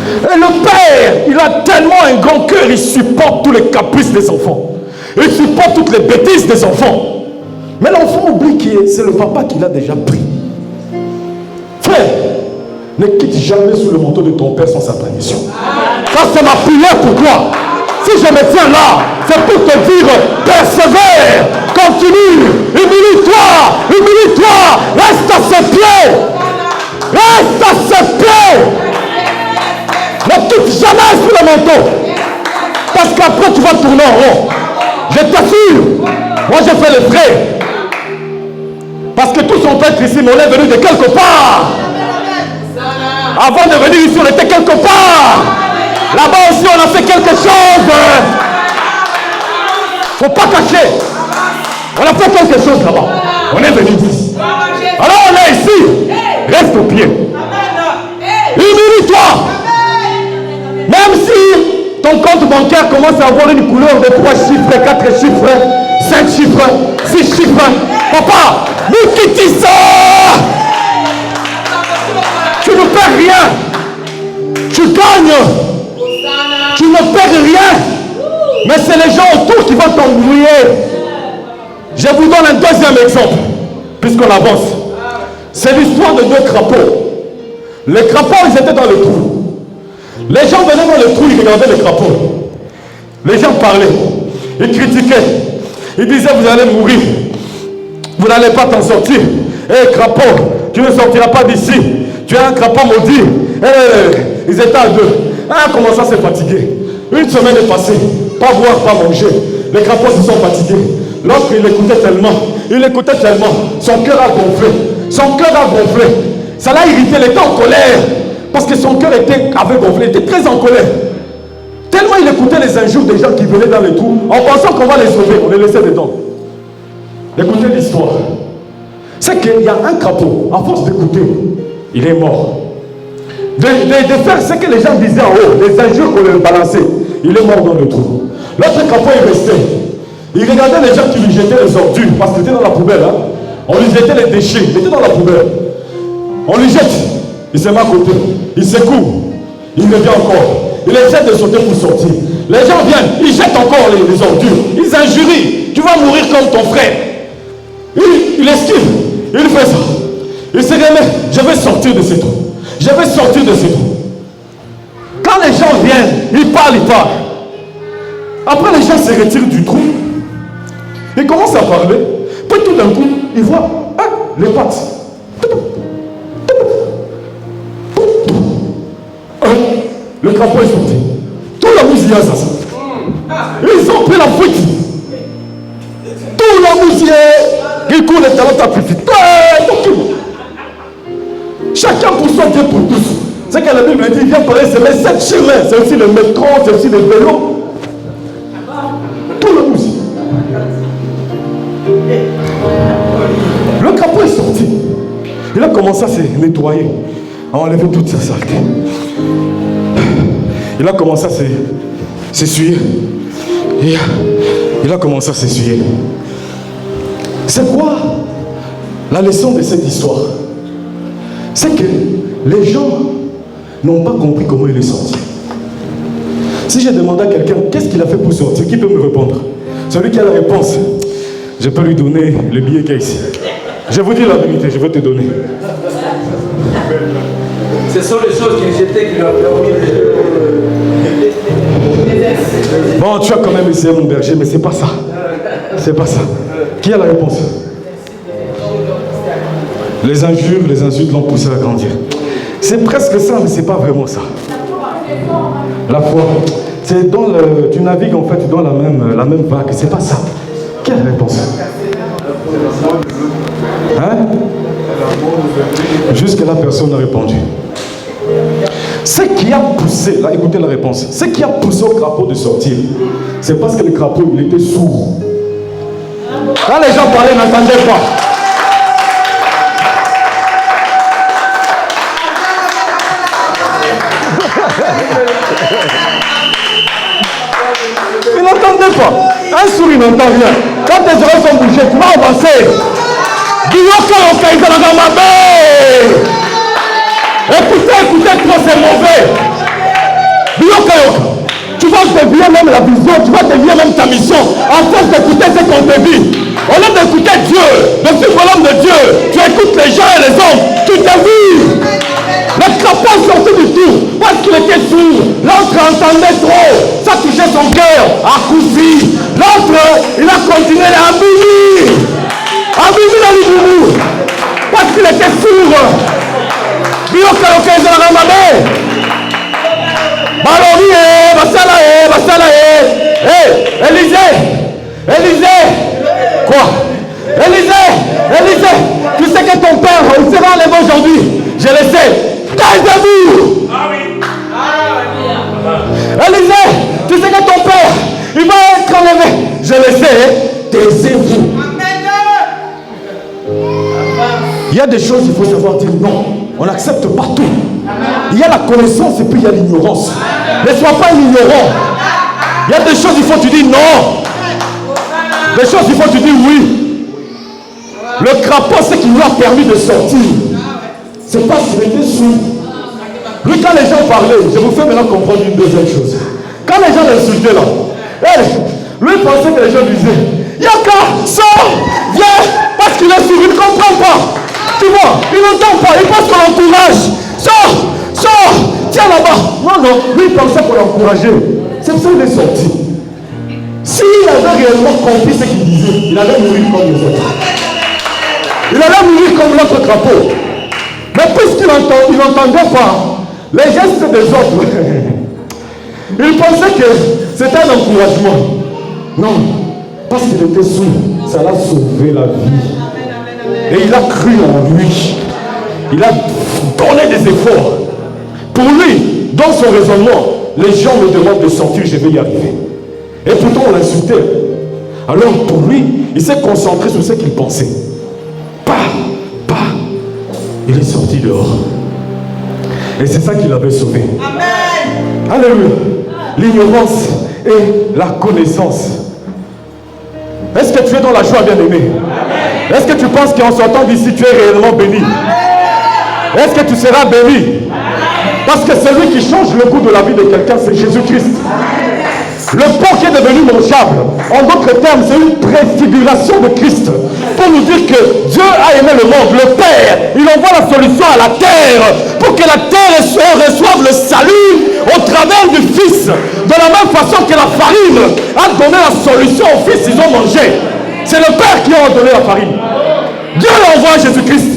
S1: Et le père, il a tellement un grand cœur, il supporte tous les caprices des enfants. Il supporte toutes les bêtises des enfants. Mais l'enfant oublie que c'est le papa qui l'a déjà pris. Frère, ne quitte jamais sous le manteau de ton père sans sa permission. Ça, c'est ma prière pour toi. Si je me tiens là, c'est pour te dire, persévère, continue, humilie-toi, reste à ses pieds. Reste à ses pieds. Ne quitte jamais sous le manteau. Parce qu'après, tu vas tourner en rond. Je t'assure. Moi, j'ai fait le vrai. Parce que tout son père ici, mais on est venu de quelque part. Avant de venir ici, on était quelque part. Là-bas aussi, on a fait quelque chose. Faut pas cacher. On a fait quelque chose là-bas. On est venu ici. Alors, on est ici. Reste au pied. Humilie-toi. Même si ton compte bancaire commence à avoir une couleur de 3 chiffres, 4 chiffres, 5 chiffres, 6 chiffres, papa, nous quittons ça. Tu ne perds rien. Tu gagnes. Tu ne perds rien. Mais c'est les gens autour qui vont t'embrouiller. Je vous donne un deuxième exemple, puisqu'on avance. C'est l'histoire de 2 crapauds. Les crapauds, ils étaient dans le trou. Les gens venaient dans le trou, ils regardaient les crapauds. Les gens parlaient, ils critiquaient. Ils disaient, vous allez mourir. Vous n'allez pas t'en sortir. Hé, crapaud, tu ne sortiras pas d'ici. Tu es un crapaud maudit. Ils étaient à 2. Un commençait à se fatiguer. Une semaine est passée. Pas boire, pas manger. Les crapauds se sont fatigués. L'autre, il écoutait tellement. Son cœur a gonflé. Ça l'a irrité, il était en colère. Parce que son cœur avait gonflé, il était très en colère. Tellement il écoutait les injures des gens qui venaient dans les trous, en pensant qu'on va les sauver, on les laissait dedans. Écoutez l'histoire. C'est qu'il y a un crapaud, à force d'écouter, il est mort. De faire ce que les gens disaient en haut, les injures qu'on lui balançait, il est mort dans le trou. L'autre crapaud est resté. Il regardait les gens qui lui jetaient les ordures, parce qu'il était dans la poubelle. Hein? On lui jetait les déchets, il était dans la poubelle. On lui jette. Il se met à côté, il secoue, il revient encore. Il essaie de sauter pour sortir. Les gens viennent, ils jettent encore les ordures. Ils injurient. Tu vas mourir comme ton frère. Il esquive, il fait ça. Il se remet, je vais sortir de ces trous. Quand les gens viennent, ils parlent. Après, les gens se retirent du trou. Ils commencent à parler. Puis tout d'un coup, ils voient les pattes. Le crapaud est sorti. Tout la mousière, ça. Ils ont pris la fuite. Tout la mousière. Ils courent les talents à fuite. Chacun pour soi, Dieu pour tous. C'est que la Bible dit, il vient parler, c'est les 7 chemins. C'est aussi le métro, c'est aussi le vélo. Tout la mousière. Le crapaud est sorti. Il a commencé à se nettoyer, à enlever toute sa saleté. Il a commencé à s'essuyer. Il a commencé à s'essuyer. C'est quoi la leçon de cette histoire? C'est que les gens n'ont pas compris comment il est sorti. Si j'ai demandé à quelqu'un qu'est-ce qu'il a fait pour sortir, qui peut me répondre? Celui qui a la réponse, je peux lui donner le billet qu'il y a ici. Je vous dis la vérité, je vais te donner.
S3: Ce sont les choses qu'il jetait qui lui ont permis de...
S1: Bon, tu as quand même essayé mon berger, mais c'est pas ça.
S2: C'est pas ça. Qui a la réponse? Les injures, les insultes l'ont poussé à grandir. C'est presque ça, mais c'est pas vraiment ça. La foi, c'est dans le, tu navigues en fait dans la même vague. C'est pas ça. Quelle réponse? Hein? Jusque là, personne n'a répondu. Ce qui a poussé, là, écoutez la réponse. Ce qui a poussé au crapaud de sortir, c'est parce que le crapaud, il était sourd. Quand les gens parlaient, ils n'entendaient pas. Il n'entendait pas. Un sourd, il n'entend rien. Quand tes oreilles sont bouchées, tu vas avancer. Écoutez, toi c'est mauvais. Tu vas dévier même la vision, tu vas dévier même ta mission. En force d'écouter ce qu'on te dit. Au lieu d'écouter Dieu, de suivre l'homme de Dieu, tu écoutes les gens et les hommes. Tu dévies. Le crapaud sorti du tout parce qu'il était sourd. L'autre entendait trop. Ça touchait son cœur. Accoufi. L'autre, il a continué à abîmer. Abîmer dans les boubous. Parce qu'il était sourd. Élisée, quoi? Élisée, tu sais que ton père, il sera enlevé aujourd'hui. Je le sais. Taisez-vous. Élisée, tu sais que ton père, il va être enlevé. Je le sais. Taisez-vous. Il y a des choses, il faut savoir dire non. On n'accepte pas tout. Il y a la connaissance et puis il y a l'ignorance. Ne sois pas un ignorant. Il y a des choses, il faut que tu dis non. Des choses, il faut que tu dis oui. Le crapaud, c'est qui lui a permis de sortir. C'est parce qu'il était sourd. Lui, quand les gens parlaient, je vous fais maintenant comprendre une deuxième chose. Quand les gens l'insultaient là, lui pensait que les gens disaient Yaka, sors, viens, parce qu'il est sourd, il ne comprend pas. Tu vois, il n'entend pas, il pense qu'on l'encourage. Sors, tiens là-bas. Non, lui il pensait qu'on l'encourageait. C'est pour ça qu'il est sorti. S'il avait réellement compris ce qu'il disait, il allait mourir comme les autres. Il allait mourir comme l'autre crapaud. Mais puisqu'il n'entendait pas les gestes des autres, il pensait que c'était un encouragement. Non, parce qu'il était sourd, ça l'a sauvé la vie. Et il a cru en lui. Il a donné des efforts. Pour lui, dans son raisonnement, les gens me demandent de sortir, je vais y arriver. Et pourtant on l'insultait. Alors pour lui, il s'est concentré sur ce qu'il pensait. Il est sorti dehors. Et c'est ça qui l'avait sauvé. Amen. Alléluia. L'ignorance et la connaissance. Est-ce que tu es dans la joie, bien-aimé? Est-ce que tu penses qu'en sortant d'ici, tu es réellement béni? Est-ce que tu seras béni? Parce que celui qui change le goût de la vie de quelqu'un, c'est Jésus-Christ. Le pont qui est devenu mangeable, en d'autres termes, c'est une préfiguration de Christ. Pour nous dire que Dieu a aimé le monde, le Père, il envoie la solution à la terre, pour que la terre reçoive le salut au travers du Fils. De la même façon que la farine a donné la solution au Fils, ils ont mangé. C'est le Père qui a donné la farine. Dieu envoie Jésus-Christ.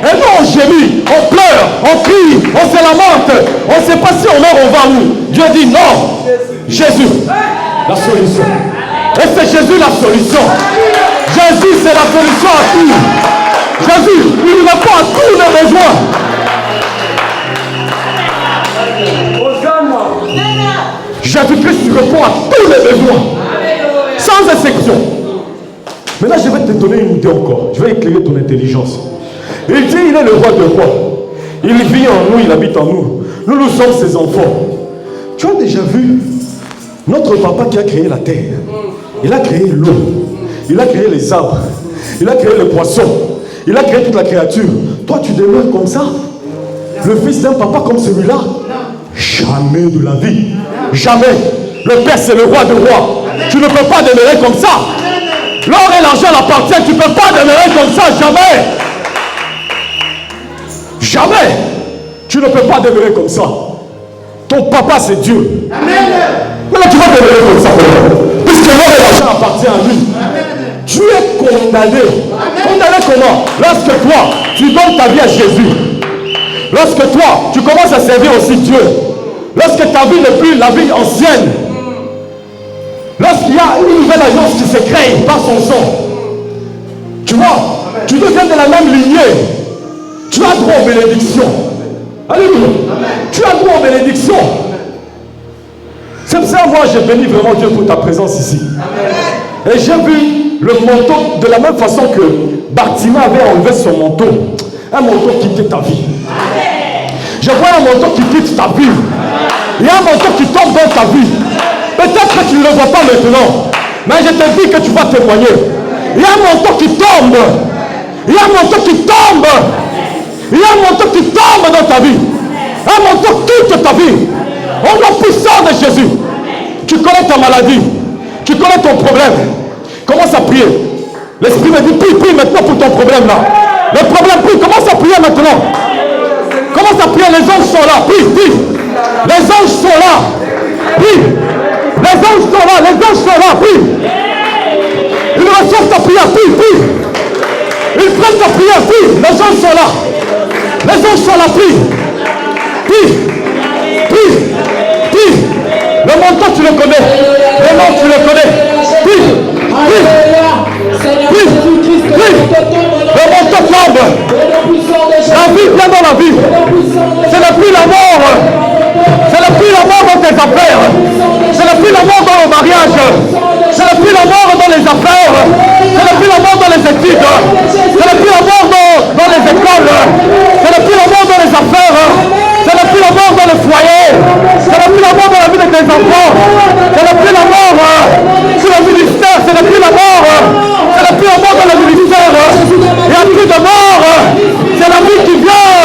S2: Et nous on gémit, on pleure, on crie, on se lamente. On ne sait pas si on meurt, on va où. Dieu dit non. Jésus, la solution. Et c'est Jésus la solution. Jésus c'est la solution à tout. Jésus, il répond à tous nos besoins. Jésus-Christ répond à tous les besoins. Sans exception. Maintenant, je vais te donner une idée encore. Je vais éclairer ton intelligence. Il dit, il est le roi de rois. Il vit en nous, il habite en nous. Nous sommes ses enfants. Tu as déjà vu notre papa qui a créé la terre? Il a créé l'eau. Il a créé les arbres. Il a créé les poissons. Il a créé toute la créature. Toi, tu demeures comme ça? Le fils d'un papa comme celui-là? Jamais de la vie. Jamais. Le Père, c'est le roi de rois. Tu ne peux pas demeurer comme ça. L'or et l'argent l'appartiennent. Tu ne peux pas demeurer comme ça. Jamais. Jamais. Tu ne peux pas demeurer comme ça. Ton papa, c'est Dieu. Amen. Mais là, tu vas demeurer comme ça. Puisque l'or et l'argent appartiennent à lui.
S1: condamné. Condamné comment? Lorsque toi, tu donnes ta vie à Jésus. Lorsque toi, tu commences à servir aussi Dieu. Lorsque ta vie n'est plus la vie ancienne. Lorsqu'il y a une nouvelle alliance qui se crée par son sang. Tu vois, tu deviens de la même lignée. Tu as droit aux bénédictions. Alléluia. Tu as droit aux bénédictions. C'est pour ça, moi, j'ai béni vraiment Dieu pour ta présence ici. Et j'ai vu le manteau de la même façon que Bartima avait enlevé son manteau. Un manteau qui quitte ta vie. Je vois un manteau qui quitte ta vie. Il y a un manteau qui tombe dans ta vie. Peut-être que tu ne le vois pas maintenant. Mais je te dis que tu vas témoigner. Il y a un manteau qui tombe. Il y a un manteau qui tombe. Il y a un manteau qui tombe dans ta vie. Un manteau quitte ta vie. Au nom puissant de Jésus. Tu connais ta maladie. Tu connais ton problème. Commence à prier. L'Esprit me dit, prie maintenant pour ton problème là. Le problème, prie. Commence à prier maintenant. Commence à prier. Les anges sont là. Prie. Les anges sont là. Prie. Les anges sont là. Les anges sont là. Prie. Ils reçoivent ta prière. Prie. Ils prennent ta prière. Prie. Les anges sont là. Les anges sont là. Prie. Le montant, tu le connais. Le nom, tu le connais. Prie. Le montant tombe. La vie vient dans la vie. Ce n'est plus la mort. Ce n'est plus la mort dans tes affaires. Ce n'est plus la mort dans le mariage. Ce n'est plus la mort dans les affaires. Ce n'est plus la mort dans les études. Ce n'est plus la mort dans les écoles. Ce n'est plus la mort dans les affaires. Ce n'est plus la mort dans le foyer. Ce n'est plus la mort dans la vie de tes enfants. Ce n'est plus la mort sur le ministère. Ce n'est plus la mort. Ce n'est plus la mort dans le ministère. Il n'y a plus de mort. C'est la vie qui vient.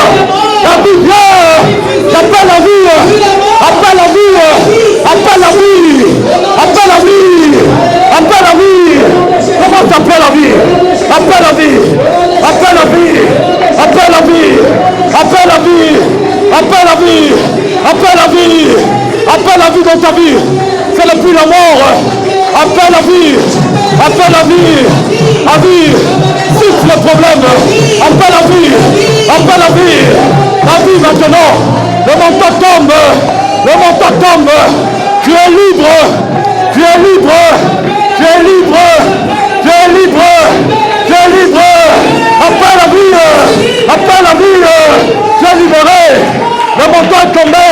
S1: La vie vient. J'appelle la vie. Appelle la vie. Appelle la vie. Appelle la vie. Appelle la vie. Comment t'appelles la vie? Appelle la vie. Appelle la vie. Appelle la vie. Appelle la vie. Appelle la vie. Appelle la vie. Appelle la vie dans ta vie. Ce n'est plus la mort. Appelle la vie. Appelle la vie. La vie. Fixe le problème. Appelle la vie. Appelle la vie. La vie maintenant. Le montant tombe. Le montant tombe. Tu es libre. Tu es libre. Tu es libre. Tu es libre. Tu es libre. Appelle la vie. Appelle la vie. Tu es libéré. Le montant est tombé.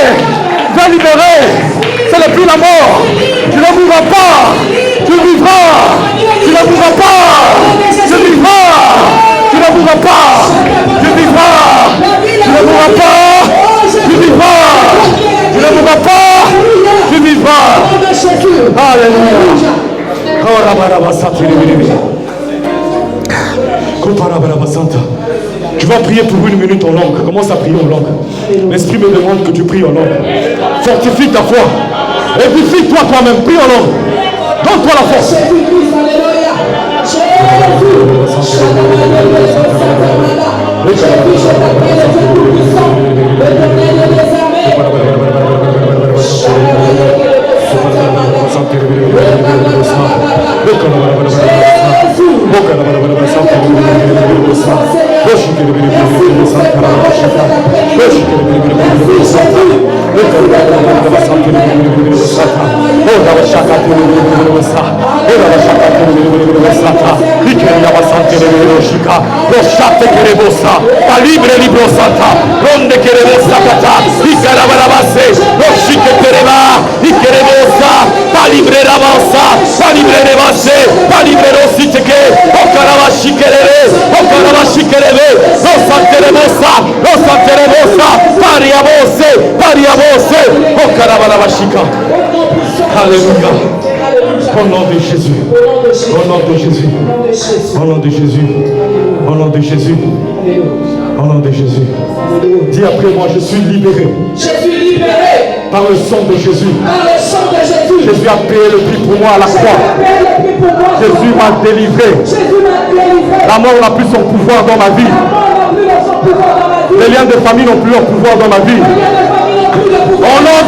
S1: Tu es libéré. Ce n'est plus la mort. Tu ne mourras pas. Tu vivras. Tu ne mourras pas. Tu vivras. Tu ne mourras pas. Tu vivras. Tu ne mourras pas. Tu vivras. Tu ne mourras pas. Tu vivras. Alléluia. Tu vas prier pour 1 minute en langue. Commence à prier en langue. L'Esprit me demande que tu pries en langue. Fortifie ta foi. Édifie-toi toi-même. Prie en langue. Donne-toi la force. Alléluia. Au nom de Jésus. Au nom de Jésus. Au nom de Jésus. Au nom de Jésus. Au nom de Jésus. Dis après moi, je suis libéré.
S4: Je suis libéré
S1: par le sang de Jésus.
S4: par le sang de Jésus.
S1: Jésus a payé le prix pour moi à la croix. Jésus m'a délivré.
S4: Jésus m'a délivré.
S1: La mort n'a plus son pouvoir dans ma vie.
S4: La mort n'a plus son pouvoir dans ma vie.
S1: Les liens de famille n'ont plus leur pouvoir dans ma vie.
S4: Les liens de famille n'ont plus de pouvoir.
S1: Au nom